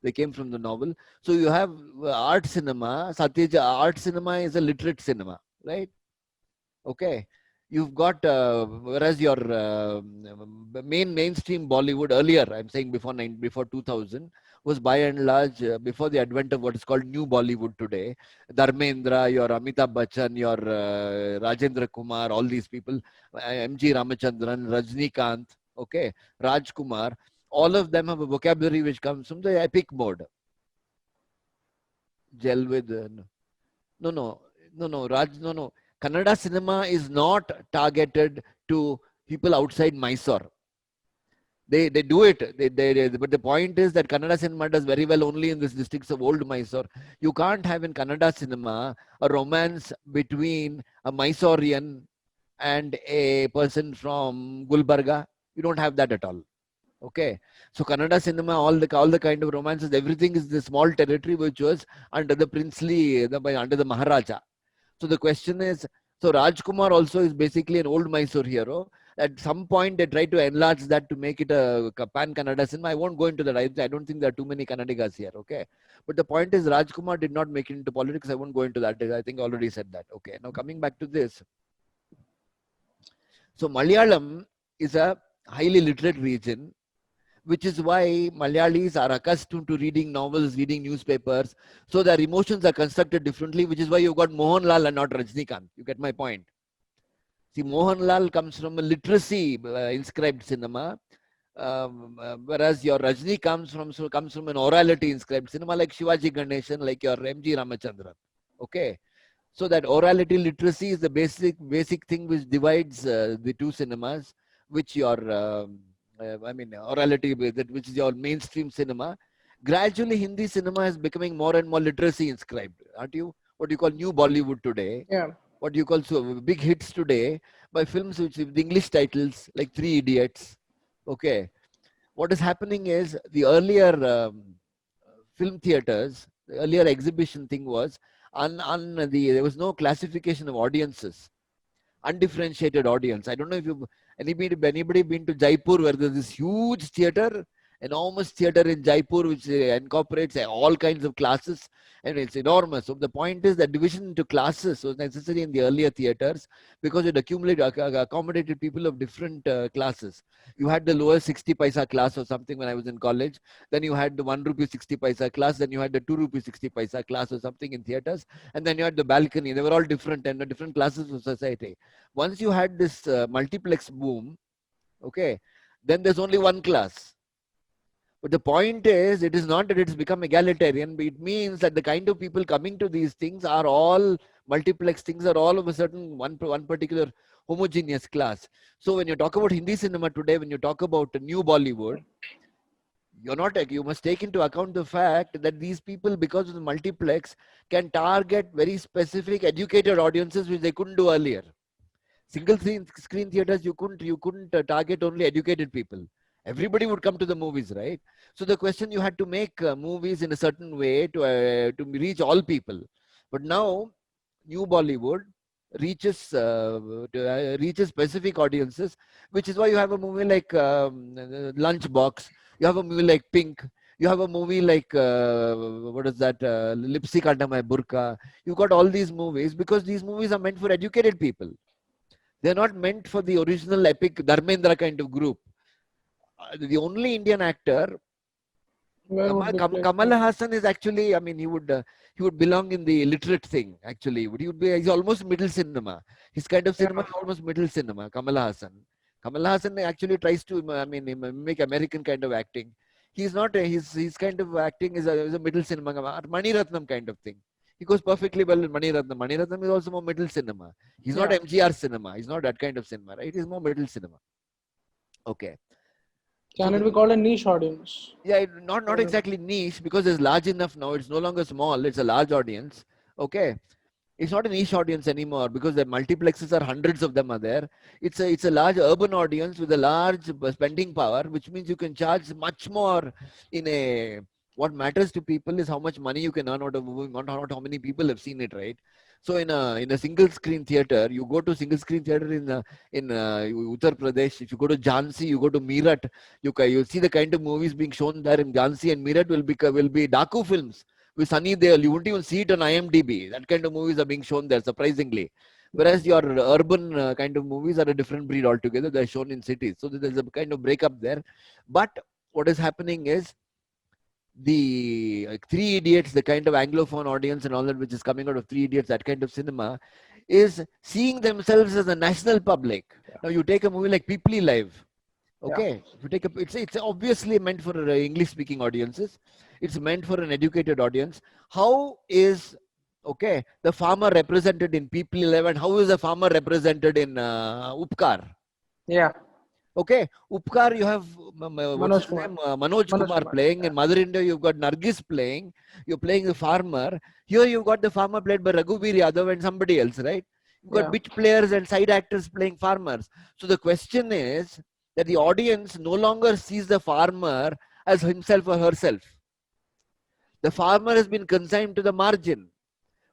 They came from the novel. So you have art cinema. Satyaj, art cinema is a literate cinema, right? Okay. You've got, whereas your mainstream Bollywood earlier, I'm saying before 2000, was by and large, before the advent of what is called new Bollywood today, Dharmendra, your Amitabh Bachchan, your Rajendra Kumar, all these people, MG Ramachandran, Rajnikant, okay, Raj Kumar, all of them have a vocabulary which comes from the epic mode. Gel with, no. Kannada cinema is not targeted to people outside Mysore. They do it. But the point is that Kannada cinema does very well only in these districts of old Mysore. You can't have in Kannada cinema a romance between a Mysorean and a person from Gulbarga. You don't have that at all. Okay, so Kannada cinema, all the kind of romances, everything is the small territory which was under the princely, under the Maharaja. So the question is, so Rajkumar also is basically an old Mysore hero. At some point, they try to enlarge that to make it a pan Kannada cinema. I won't go into that. I don't think there are too many Kannadigas here. Okay, but the point is, Rajkumar did not make it into politics. I won't go into that. I think I already said that. Okay, now coming back to this. So Malayalam is a highly literate region, which is why Malayalis are accustomed to reading novels, reading newspapers. So their emotions are constructed differently, which is why you've got Mohanlal and not Rajnikant. You get my point. See, Mohanlal comes from a literacy inscribed cinema, whereas your Rajni comes from an orality inscribed cinema like Shivaji Ganeshan, like your MG Ramachandran. Okay. So that orality literacy is the basic thing which divides the two cinemas, which your orality, which is your mainstream cinema. Gradually, Hindi cinema is becoming more and more literacy inscribed, aren't you? What you call new Bollywood today. Yeah. What you call big hits today by films which with English titles like Three Idiots. Okay. What is happening is the earlier film theaters, the earlier exhibition thing was there was no classification of audiences, undifferentiated audience. I don't know if anybody been to Jaipur where there's this huge theater, enormous theater in Jaipur which incorporates all kinds of classes, and it's enormous. So the point is that division into classes was necessary in the earlier theaters because it accommodated people of different classes. You had the lower 60 paisa class or something when I was in college. Then you had the 1 rupee 60 paisa class. Then you had the 2 rupee 60 paisa class or something in theaters. And then you had the balcony. They were all different and different classes of society. Once you had this multiplex boom, okay, then there's only one class. But the point is, it is not that it's become egalitarian, but it means that the kind of people coming to these things are all multiplex things, are all of a certain one particular homogeneous class. So when you talk about Hindi cinema today, when you talk about new Bollywood, you must take into account the fact that these people, because of the multiplex, can target very specific educated audiences which they couldn't do earlier. Single screen theaters, you couldn't target only educated people. Everybody would come to the movies, right? So the question, you had to make movies in a certain way to reach all people. But now, new Bollywood reaches specific audiences, which is why you have a movie like Lunchbox. You have a movie like Pink. You have a movie like what is that? Lipstick Under My Burqa. You got all these movies because these movies are meant for educated people. They're not meant for the original epic Dharmendra kind of group. The only Indian actor, Kamal Hassan, is actually, I mean, he would belong in the literate thing, actually. He's almost middle cinema. His kind of cinema is almost middle cinema, Kamal Hassan. Kamal Hassan actually tries to, make American kind of acting. He's not, his kind of acting is a middle cinema, Mani Ratnam kind of thing. He goes perfectly well in Mani Ratnam. Mani Ratnam is also more middle cinema. He's not MGR cinema. He's not that kind of cinema, right? He's more middle cinema. Okay. Can it be called a niche audience? Yeah, not exactly niche, because it's large enough now. It's no longer small. It's a large audience. Okay. It's not a niche audience anymore because the multiplexes are hundreds of them are there. It's a large urban audience with a large spending power, which means you can charge much more in a What matters to people is how much money you can earn out of a movie, not how many people have seen it, right? So in a single screen theater, you go to single screen theater in Uttar Pradesh. If you go to Jhansi, you go to Meerut, you see the kind of movies being shown there in Jhansi and Meerut will be Daku films with Sunny Deol. You won't even see it on IMDb. That kind of movies are being shown there, surprisingly. Whereas your urban kind of movies are a different breed altogether. They're shown in cities. So there's a kind of breakup there. But what is happening is the Three Idiots, the kind of Anglophone audience and all that which is coming out of Three Idiots, that kind of cinema, is seeing themselves as a national public. Yeah. Now you take a movie like Peoply Live. Okay, Yeah. if you take it's obviously meant for English-speaking audiences. It's meant for an educated audience. How is the farmer represented in People 11? How is the farmer represented in Upkar? Yeah. Okay, Upkar, you have what's his Kumar. name? Manoj Kumar playing. In Mother India, you've got Nargis playing. You're playing the farmer. Here you've got the farmer played by Raghuveer Yadav and somebody else, right? You've got bit players and side actors playing farmers. So the question is that the audience no longer sees the farmer as himself or herself. The farmer has been consigned to the margin.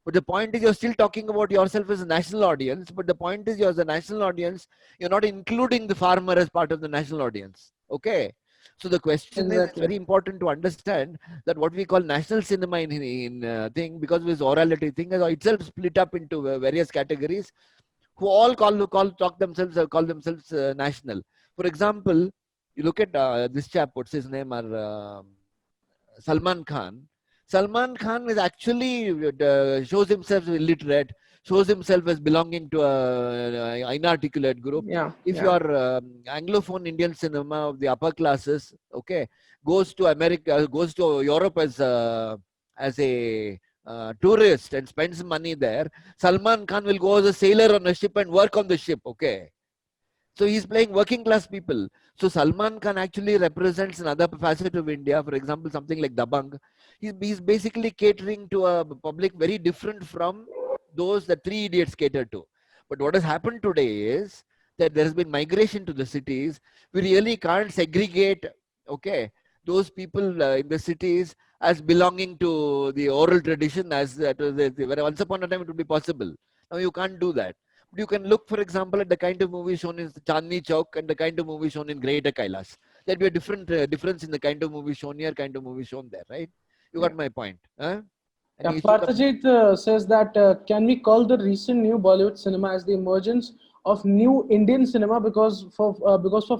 But the point is, you're still talking about yourself as a national audience. But the point is, you're as a national audience, you're not including the farmer as part of the national audience. Okay. So the question is, it's very important to understand that what we call national cinema in thing, because of this orality thing, is itself split up into various categories, who all call themselves national. For example, you look at this chap, what's his name, Salman Khan. Salman Khan is actually shows himself as illiterate, shows himself as belonging to a inarticulate group. If your Anglophone Indian cinema of the upper classes, goes to America, goes to Europe as a tourist and spends money there, Salman Khan will go as a sailor on a ship and work on the ship. So he's playing working class people. So Salman Khan actually represents another facet of India. For example, something like Dabang. He's basically catering to a public very different from those that Three Idiots cater to. But what has happened today is that there has been migration to the cities. We really can't segregate, those people in the cities as belonging to the oral tradition as once upon a time it would be possible. Now you can't do that. You can look, for example, at the kind of movie shown in Chandni Chowk and the kind of movie shown in Greater Kailas. There'll be a different difference in the kind of movie shown here, kind of movie shown there, right? You got my point. Huh? Parthajit says that can we call the recent new Bollywood cinema as the emergence of new Indian cinema because for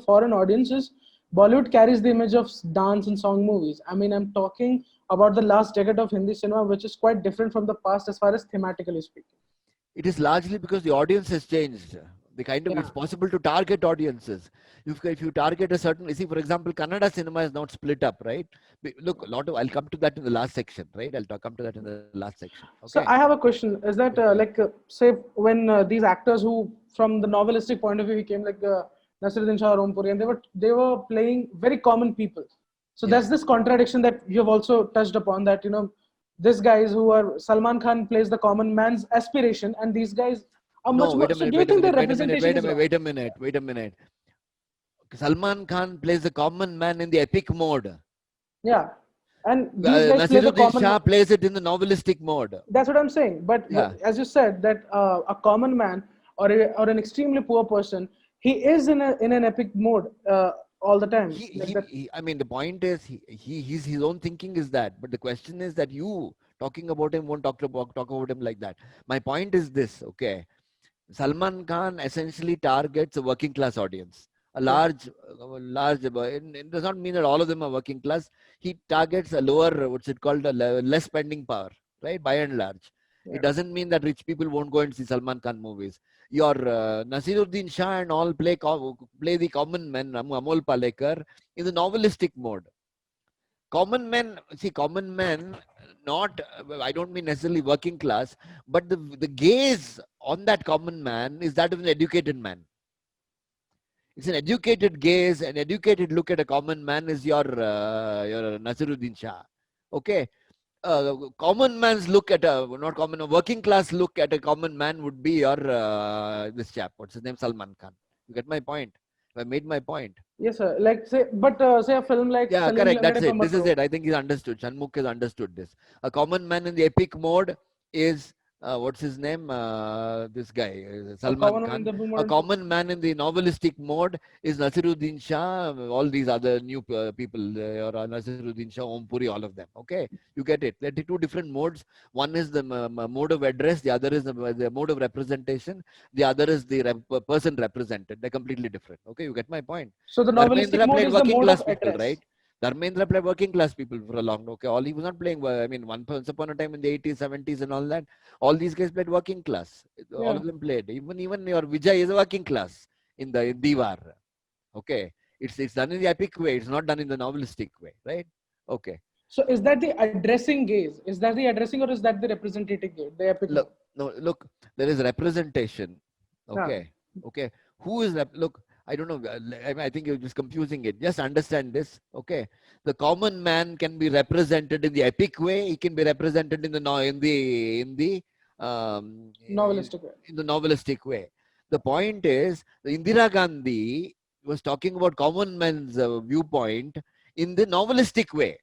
foreign audiences, Bollywood carries the image of dance and song movies. I mean, I'm talking about the last decade of Hindi cinema, which is quite different from the past as far as thematically speaking. It is largely because the audience has changed. The kind of it's possible to target audiences. If you target a certain, for example, Kannada cinema is not split up, right? Look, I'll come to that in the last section, right? Come to that in the last section. Okay? So I have a question. Is that say when these actors who, from the novelistic point of view, became like Naseeruddin Shah, Rompuri, and they were playing very common people. So there's this contradiction that you have also touched upon, that these guys who are Salman Khan plays the common man's aspiration, and these guys are much more. So do you think the representation? Wait a minute. Salman Khan plays the common man in the epic mode. Yeah, and these guys play the common. Shah plays it in the novelistic mode. That's what I'm saying. But as you said, that a common man or an extremely poor person, he is in an epic mode all the time. I mean, the point is, his own thinking is that. But the question is that you talking about him won't talk about him like that. My point is this, Salman Khan essentially targets a working class audience. A large, it does not mean that all of them are working class. He targets a lower, less spending power, right? By and large. It doesn't mean that rich people won't go and see Salman Khan movies. Your Naseeruddin Shah and all play the common men, Amol Palekar, in the novelistic mode. Common men, not, I don't mean necessarily working class, but the gaze on that common man is that of an educated man. It's an educated gaze, an educated look at a common man is your Naseeruddin Shah. Common man's look at a working class look at a common man would be your this chap. What's his name? Salman Khan. You get my point. I made my point. Yes, sir. Like say, but say a film like Yeah, Salim correct. That's it. This is Metro. it. I think he's understood. Shanmukh has understood this. A common man in the epic mode is what's his name? This guy, A Salman common man in Khan. the boom A modern. common man in the novelistic mode is Nasiruddin Shah. All these other new people, or Nasiruddin Shah, Om Puri, all of them. Okay, you get it. There are two different modes. One is the mode of address. The other is the mode of representation. The other is the person represented. They're completely different. Okay, you get my point. So the novelistic Dharmendra mode played is the working mode of class people, address. right? Dharmendra played working class people for a long. Okay, all he was not playing. I mean, once upon a time in the 80s, 70s, and all that, all these guys played working class. All Yeah. of them played. Even your Vijay is a working class in Diwar. Okay, it's done in the epic way. It's not done in the novelistic way, right? Okay. So is that the addressing gaze? Is that the addressing or is that the representative gaze? The epic Look, mode. no, look. There is representation. Yeah. Okay, okay. Who is that? Look, I don't know. I think you're just confusing it. Just understand this. Okay, the common man can be represented in the epic way. He can be represented in the um, Novelistic way. in the novelistic way. The point is, Indira Gandhi was talking about common man's viewpoint in the novelistic way.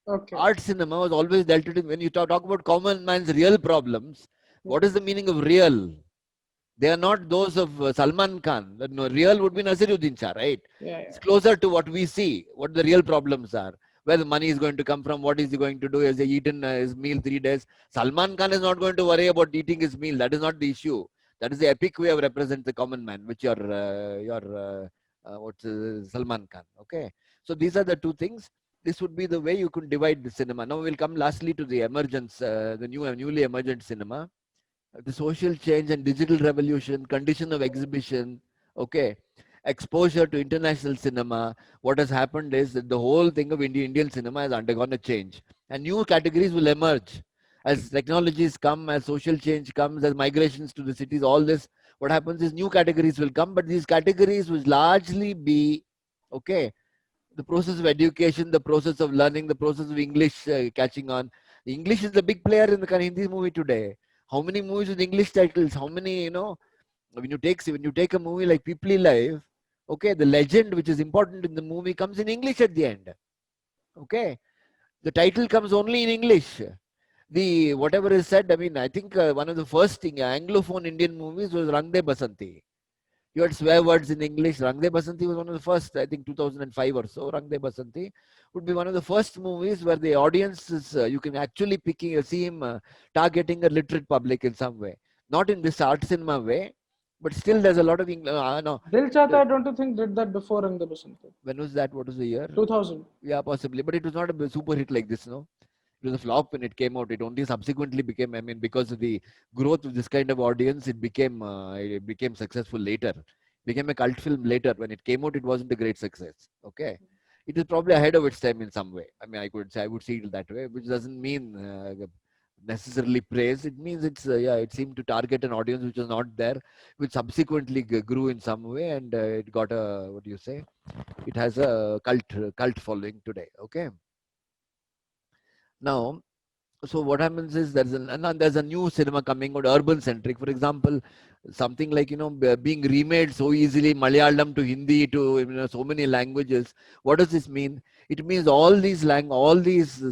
Okay. Art cinema was always dealt with when you talk about common man's real problems. What is the meaning of real? They are not those of Salman Khan. No, real would be Nasiruddin Shah, right? Yeah. It's closer to what we see, what the real problems are, where the money is going to come from, what is he going to do, has he eaten his meal 3 days. Salman Khan is not going to worry about eating his meal. That is not the issue. That is the epic way of represent the common man, which what's Salman Khan. Okay, so these are the two things. This would be the way you could divide the cinema. Now we'll come lastly to the emergence, the newly emergent cinema, the social change and digital revolution, condition of exhibition, okay, exposure to international cinema. What has happened is that the whole thing of Indian cinema has undergone a change, and new categories will emerge as technologies come, as social change comes, as migrations to the cities. All this, what happens is new categories will come, but these categories will largely be okay. The process of education, the process of learning, the process of English catching on. English is the big player in the Hindi movie today. How many movies with English titles? How many, when you take a movie like People Life, okay, the legend which is important in the movie comes in English at the end. Okay. The title comes only in English. The whatever is said, I mean, I think one of the first Anglophone Indian movies was Rang De Basanti. You had swear words in English. Rang De Basanti was one of the first, I think 2005 or so. Rang De Basanti would be one of the first movies where the audience is, you can actually see him targeting a literate public in some way. Not in this art cinema way, but still there's a lot of English. No. Dil Chahta, I don't think did that before Rang De Basanti. When was that? What was the year? 2000. Yeah, possibly. But it was not a super hit like this, no? It was a flop when it came out. It only subsequently became, I mean, because of the growth of this kind of audience, it became successful later. Became a cult film later. When it came out, it wasn't a great success. Okay, it is probably ahead of its time in some way. I mean, I would see it that way, which doesn't mean necessarily praise. It means it seemed to target an audience which was not there, which subsequently grew in some way, and it got a, what do you say? It has a cult following today. Okay. Now, so what happens is there's a new cinema coming out, urban centric. For example, something like being remade so easily, Malayalam to Hindi to so many languages. What does this mean? It means all these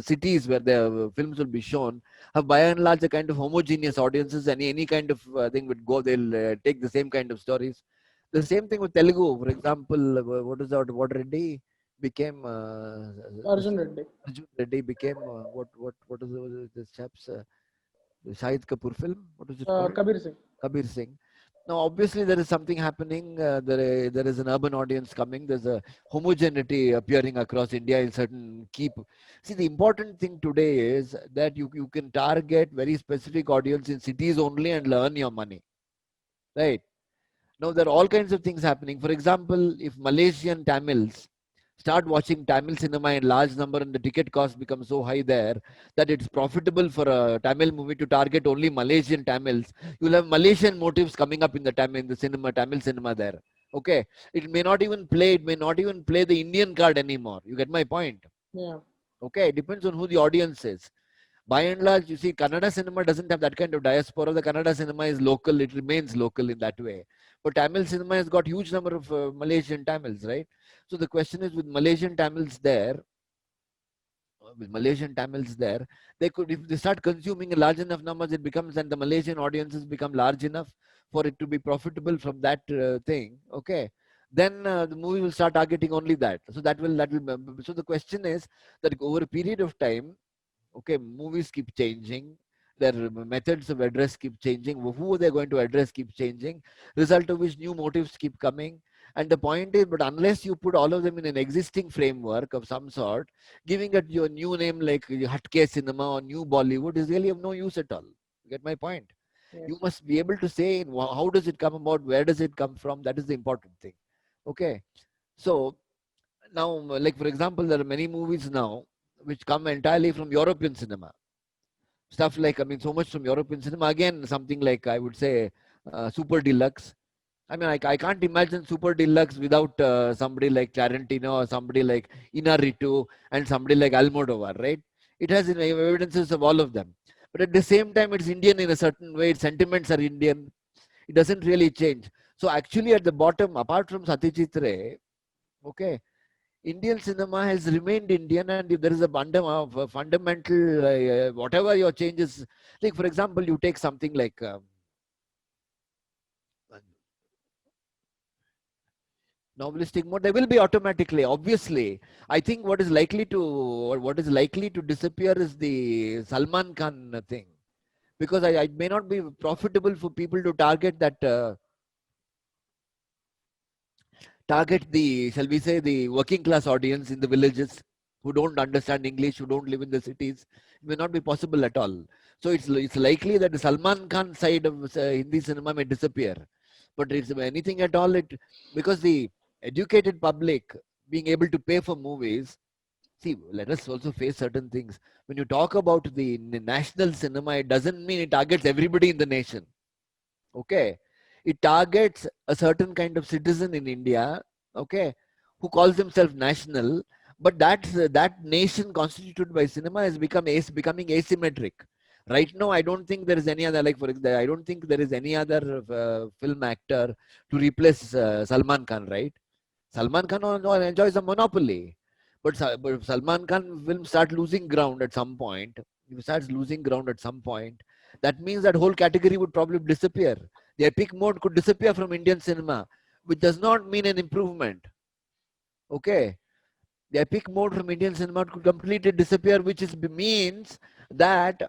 cities where the films will be shown have by and large a kind of homogeneous audiences. Any kind of thing would go. They'll take the same kind of stories. The same thing with Telugu. For example, what is that? What Reddy became Arjun Reddy. Arjun Reddy became what is this chap's Shahid Kapoor film? What is it called? Kabir Singh. Kabir Singh. Now, obviously, there is something happening. There is an urban audience coming. There's a homogeneity appearing across India in certain key. See, the important thing today is that you can target very specific audience in cities only and earn your money, right? Now, there are all kinds of things happening. For example, if Malaysian Tamils start watching Tamil cinema in large number and the ticket cost becomes so high there that it's profitable for a Tamil movie to target only Malaysian Tamils, you'll have Malaysian motifs coming up in the Tamil cinema there. Okay. It may not even play the Indian card anymore. You get my point? Yeah. Okay. It depends on who the audience is. By and large, you see, Kannada cinema doesn't have that kind of diaspora. The Kannada cinema is local; it remains local in that way. But Tamil cinema has got huge number of Malaysian Tamils, right? So the question is, with Malaysian Tamils there, they could, if they start consuming a large enough numbers, it becomes, and the Malaysian audiences become large enough for it to be profitable from that thing. Okay, then the movie will start targeting only that. So so the question is that over a period of time, okay, movies keep changing, their methods of address keep changing, who they're going to address keep changing, result of which new motives keep coming. And the point is, but unless you put all of them in an existing framework of some sort, giving it your new name like Hatke Cinema or New Bollywood is really of no use at all. You get my point? Yes. You must be able to say how does it come about, where does it come from. That is the important thing. Okay, so now, like for example, there are many movies now which come entirely from European cinema. Stuff like, I mean, so much from European cinema. Again, something like, I would say, Super Deluxe. I mean, I can't imagine Super Deluxe without somebody like Tarantino or somebody like Inarritu and somebody like Almodovar, right? It has evidences of all of them. But at the same time, it's Indian in a certain way. Its sentiments are Indian. It doesn't really change. So actually, at the bottom, apart from Satyajit Ray, okay, Indian cinema has remained Indian, and if there is a fundamental, whatever your changes, like for example, you take something like novelistic mode, there will be automatically, obviously. I think what is likely to disappear is the Salman Khan thing, because it may not be profitable for people to target that. Target the, shall we say, the working class audience in the villages who don't understand English, who don't live in the cities. It may not be possible at all. So it's likely that the Salman Khan side of Hindi cinema may disappear. But it's anything at all, because the educated public being able to pay for movies, see, let us also face certain things. When you talk about the national cinema, it doesn't mean it targets everybody in the nation. Okay, it targets a certain kind of citizen in India, okay, who calls himself national, but that nation constituted by cinema is becoming asymmetric. Right now, I don't think there is any other, like for example, I don't think there is any other film actor to replace Salman Khan, right? Salman Khan enjoys a monopoly, but if Salman Khan will start losing ground at some point, if he starts losing ground at some point, that means that whole category would probably disappear. The epic mode could disappear from Indian cinema, which does not mean an improvement. Okay, the epic mode from Indian cinema could completely disappear, which means that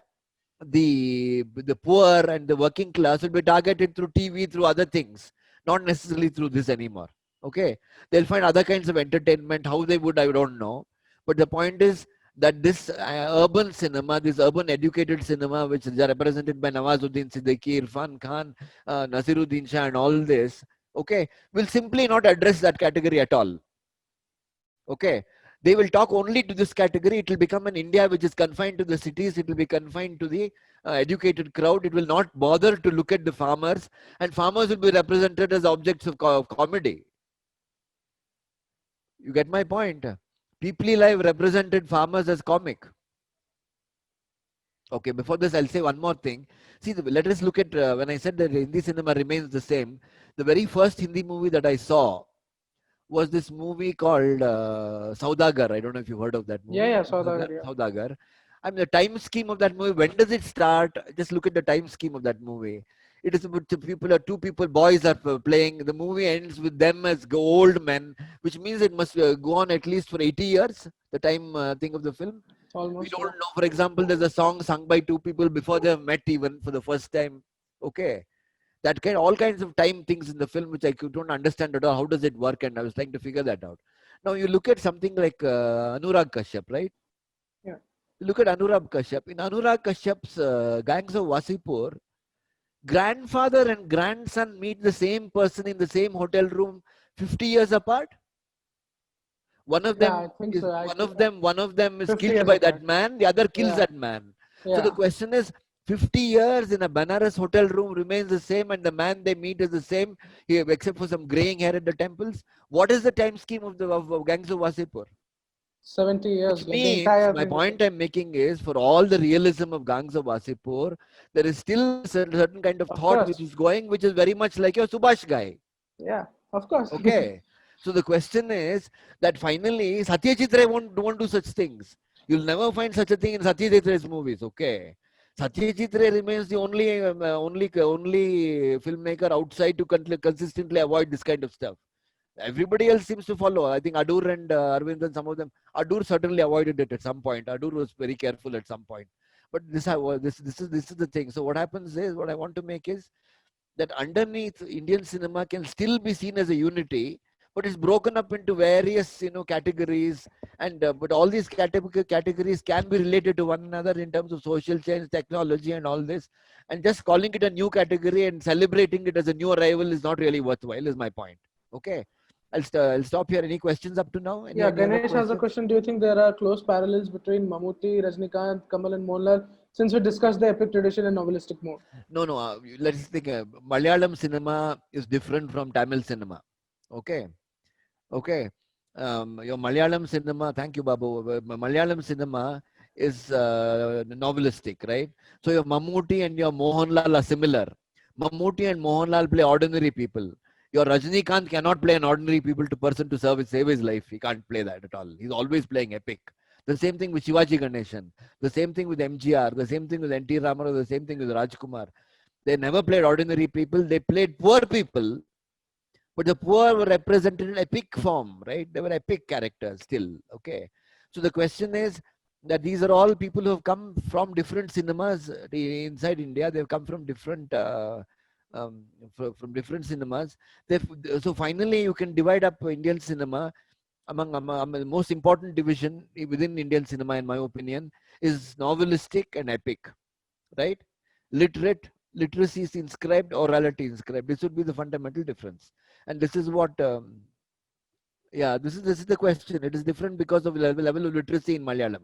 the poor and the working class will be targeted through TV, through other things, not necessarily through this anymore. Okay, they'll find other kinds of entertainment. How they would, I don't know. But the point is that this urban cinema, this urban educated cinema, which is represented by Nawazuddin Siddiqui, Irfan Khan, Nasiruddin Shah, and all this, okay, will simply not address that category at all. Okay, they will talk only to this category. It will become an India which is confined to the cities. It will be confined to the educated crowd. It will not bother to look at the farmers, and farmers will be represented as objects of comedy. You get my point? People Live represented farmers as comic. Okay, before this, I'll say one more thing. See, let us look at, when I said that Hindi cinema remains the same, the very first Hindi movie that I saw was this movie called Saudagar. I don't know if you've heard of that movie. Yeah, Saudagar. Yeah. Saudagar. I mean, the time scheme of that movie, when does it start? Just look at the time scheme of that movie. It is about two people, boys are playing. The movie ends with them as old men, which means it must go on at least for 80 years, the time thing of the film. Almost. We don't know. For example, there's a song sung by two people before they have met even for the first time. Okay. That all kinds of time things in the film which I don't understand at all. How does it work? And I was trying to figure that out. Now you look at something like Anurag Kashyap, right? Yeah. You look at Anurag Kashyap. In Anurag Kashyap's Gangs of Wasipur, grandfather and grandson meet the same person in the same hotel room 50 years apart. One of them is killed by that man. The other kills that man. Yeah. So the question is, 50 years in a Banaras hotel room remains the same, and the man they meet is the same, except for some graying hair at the temples. What is the time scheme of Gangs of Wasipur? 70 years, Which like the means, entire my thing. point I'm making is, for all the realism of Gangs of Wasipur, there is still a certain kind of Of thought course. which is going, which is very much like your Subhash guy. Yeah, of course. Okay. So the question is that finally Satyajit Ray won't do such things. You'll never find such a thing in Satyajit Ray's movies. Okay. Satyajit Ray remains the only filmmaker outside to consistently avoid this kind of stuff. Everybody else seems to follow. I think Adur and Arvind and some of them. Adur certainly avoided it at some point. Adur was very careful at some point. But this is the thing. So what happens is, what I want to make is that underneath Indian cinema can still be seen as a unity, but it's broken up into various categories, and but all these categories can be related to one another in terms of social change, technology, and all this. And just calling it a new category and celebrating it as a new arrival is not really worthwhile. Is my point. Okay. I'll stop here. Any questions up to now? Any other Ganesh has a questions? question. Do you think there are close parallels between Mammootty, Rajnikant, Kamal, and Mohanlal? Since we discussed the epic tradition and novelistic mode. No. Let's think. Malayalam cinema is different from Tamil cinema. Okay. Your Malayalam cinema, thank you, Babu. Malayalam cinema is novelistic, right? So your Mammootty and your Mohanlal are similar. Mammootty and Mohanlal play ordinary people. Your Rajnikant cannot play an ordinary people to person to save his life. He can't play that at all. He's always playing epic. The same thing with Shivaji Ganeshan. The same thing with MGR. The same thing with N.T. Ramarao. The same thing with Rajkumar. They never played ordinary people. They played poor people. But the poor were represented in epic form, right? They were epic characters still. Okay. So the question is that these are all people who have come from different cinemas inside India. They've come from different from different cinemas. So finally, you can divide up Indian cinema among the most important division within Indian cinema, in my opinion, is novelistic and epic, right? Literacy is inscribed, orality inscribed. This would be the fundamental difference. And this is what, this is the question. It is different because of the level of literacy in Malayalam.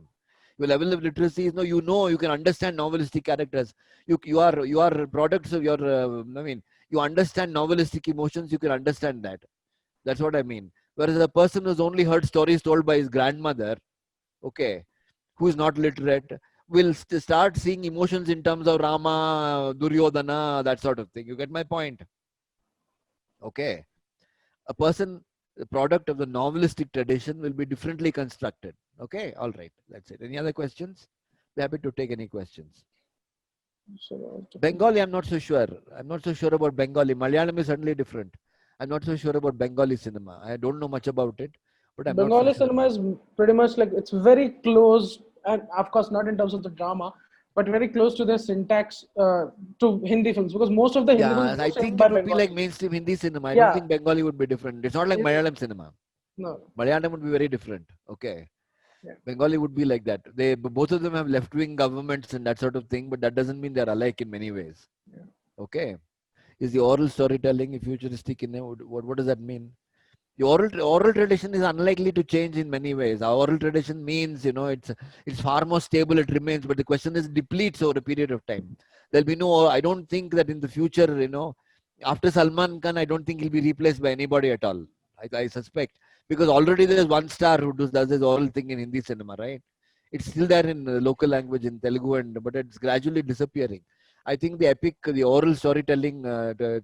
Your level of literacy is you can understand novelistic characters. You are products of your. You understand novelistic emotions. You can understand that. That's what I mean. Whereas a person who's only heard stories told by his grandmother, okay, who is not literate, will start seeing emotions in terms of Rama, Duryodhana, that sort of thing. You get my point? Okay. A person, the product of the novelistic tradition, will be differently constructed. Okay. All right. That's it. Any other questions? Be happy to take any questions. Bengali, I'm not so sure. I'm not so sure about Bengali. Malayalam is certainly different. I'm not so sure about Bengali cinema. I don't know much about it, but I'm Bengali not so cinema is pretty much like, it's very close, and of course not in terms of the drama, but very close to their syntax to Hindi films, because most of the Hindi films I are think by it would be Bengali. like mainstream Hindi cinema. I don't think Bengali would be different. It's not like Malayalam cinema. No. Malayalam would be very different. Okay. Yeah. Bengali would be like that. Both of them have left-wing governments and that sort of thing, but that doesn't mean they're alike in many ways. Yeah. Okay. Is the oral storytelling futuristic in what does that mean? The oral tradition is unlikely to change in many ways. Our oral tradition means, it's far more stable, it remains, but the question is, it depletes over a period of time. There'll be I don't think that in the future, after Salman Khan, I don't think he'll be replaced by anybody at all. I suspect, because already there's one star who does this oral thing in Hindi cinema, right? It's still there in the local language in Telugu, but it's gradually disappearing. I think the oral storytelling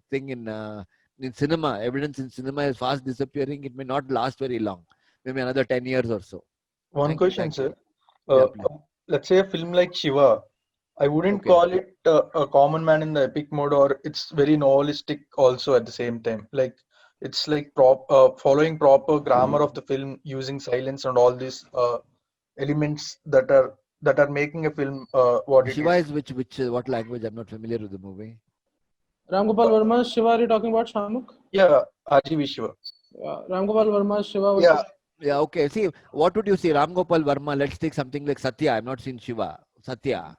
thing in cinema, evidence in cinema is fast disappearing. It may not last very long, maybe another 10 years or so. One question, sir. Yeah, let's say a film like Shiva, I wouldn't call it a common man in the epic mode, or it's very novelistic also at the same time. Like, it's like following proper grammar of the film, using silence and all these elements that are making a film what Shiva it is what language? I'm not familiar with the movie. Ram Gopal Verma's Shiva, are you talking about, Shamuk? Yeah, RGV Shiva. Ram Gopal Verma's Shiva was... Yeah, okay. See, what would you say? Ram Gopal Verma, let's take something like Satya. I've not seen Shiva. Satya.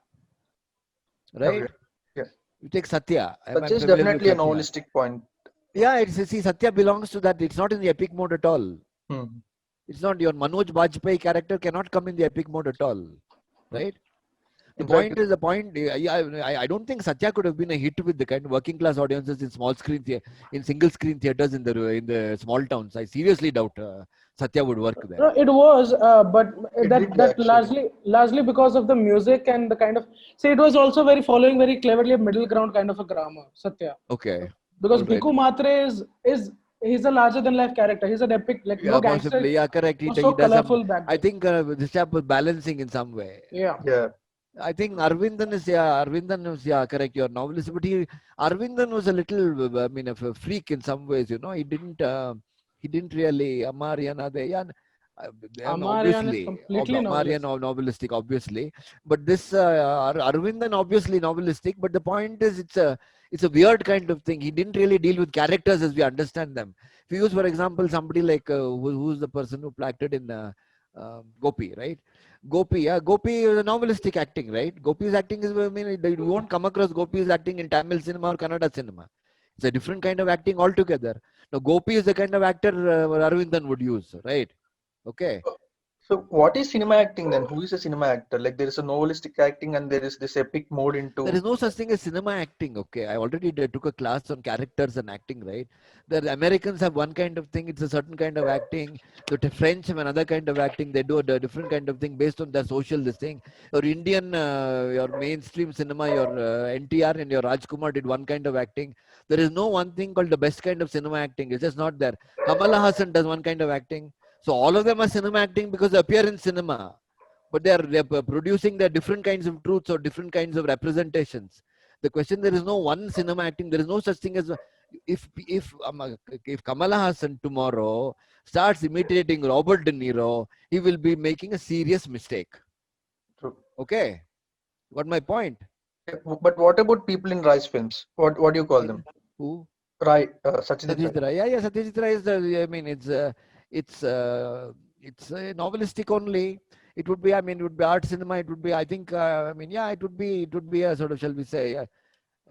Right? Okay. Yeah. You take Satya. That is definitely a novelistic point. Yeah, Satya belongs to that. It's not in the epic mode at all. It's not. Your Manoj Bajpayee character cannot come in the epic mode at all. Right? The Exactly. point. Yeah, I don't think Satya could have been a hit with the kind of working class audiences in small screen in single screen theaters in the small towns. I seriously doubt Satya would work there. No, it was, but It did that actually. largely because of the music and the kind of. See, it was also very following very cleverly a middle ground kind of a grammar, Satya. Okay, Because all right. Bhikkhu Matre is he's a larger than life character. He's a epic, like no Yeah, gangster. possibly. Yeah, correct. Was He so does have. colorful back I then. think this chap was balancing in some way. Yeah. Yeah. I think Arvindan is correct. You're novelist, but Arvindan was a little, I mean, a freak in some ways. He didn't really Amariana there. Yeah, Amaryan is obviously, completely Amarian novelistic. novelistic, obviously, but this Arvindan obviously novelistic. But the point is, it's a weird kind of thing. He didn't really deal with characters as we understand them. If you use, for example, somebody like who's the person who acted in Gopi, right? Gopi is a novelistic acting, right? Gopi's acting is, I mean, you won't come across Gopi's acting in Tamil cinema or Kannada cinema. It's a different kind of acting altogether. Now, Gopi is the kind of actor Arvindan would use, right? Okay. So what is cinema acting then? Who is a cinema actor? Like there is a novelistic acting and there is this epic mode There into. is no such thing as cinema acting, okay? I already took a class on characters and acting, right? The Americans have one kind of thing, it's a certain kind of acting. The French have another kind of acting, they do a different kind of thing based on their social this thing. Your Indian, your mainstream cinema, your NTR and your Rajkumar did one kind of acting. There is no one thing called the best kind of cinema acting, it's just not there. Kamala Hassan does one kind of acting. So all of them are cinema acting because they appear in cinema, but they're producing their different kinds of truths or different kinds of representations. The question, there is no one cinema acting. There is no such thing as if Kamala Hassan tomorrow starts imitating Robert De Niro, he will be making a serious mistake. True. Okay, got my point? Yeah, but what about people in Rice films? What do you call them? Who? Rai, Satyajit Satyajit Ray. Ray. Yeah, Satyajit Ray is the. I mean, it's novelistic only. It would be. I mean, it would be art cinema. It would be. I think. I mean, yeah, it would be. It would be a sort of, shall we say,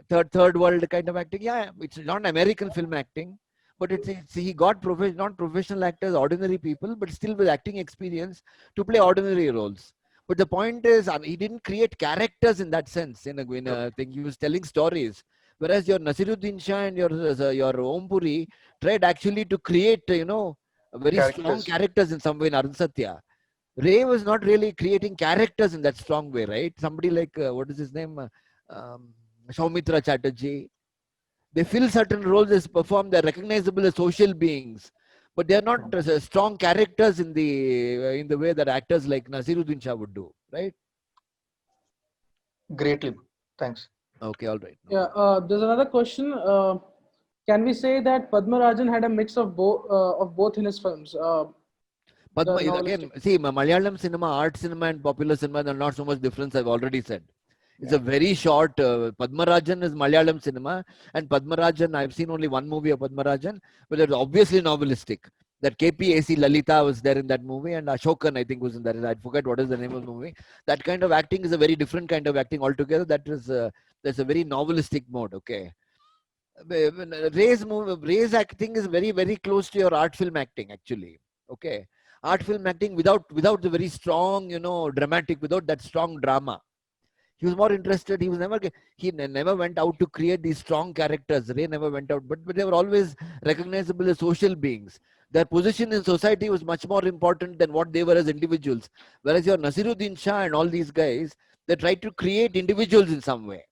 third world kind of acting. Yeah, it's not American film acting, but it's he got not professional actors, ordinary people, but still with acting experience to play ordinary roles. But the point is, he didn't create characters in that sense. In a thing, he was telling stories. Whereas your Nasiruddin Shah and your Om Puri tried actually to create, very strong Characters. characters in some way in Arun Satya. Ray was not really creating characters in that strong way, right? Somebody like, what is his name? Saumitra Chatterjee. They fill certain roles as perform, they're recognizable as social beings, but they're not strong characters in the way that actors like Nasiruddin Shah would do, right? Greatly. Thanks. Okay, all right. Yeah. There's another question. Can we say that Padmarajan had a mix of both in his films? Padma, The again, novelistic. see, Malayalam cinema, art cinema, and popular cinema, there's not so much difference, I've already said. It's Yeah. a very short. Padmarajan is Malayalam cinema, and Padmarajan, I've seen only one movie of Padmarajan, but it's obviously novelistic. That KPAC Lalita was there in that movie, and Ashokan, I think, was in that. I forget what is the name of the movie. That kind of acting is a very different kind of acting altogether. That's a very novelistic mode. Okay. Ray's acting is very, very close to your art film acting, actually. Okay. Art film acting without the very strong, dramatic, without that strong drama. He was more interested. He never went out to create these strong characters. Ray never went out, but they were always recognizable as social beings. Their position in society was much more important than what they were as individuals. Whereas your Nasiruddin Shah and all these guys, they tried to create individuals in some way.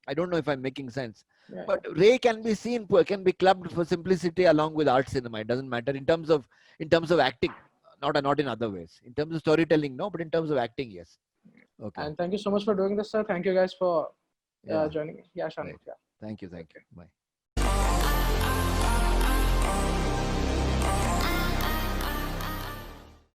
I don't know if I'm making sense. Yeah. But Ray can be clubbed for simplicity along with art cinema. It doesn't matter in terms of acting, not in other ways. In terms of storytelling, no, but in terms of acting, yes. Okay. And thank you so much for doing this, sir. Thank you guys for Yeah. joining me. Yeah, Shanmugh. Right. Yeah. Thank you. Bye.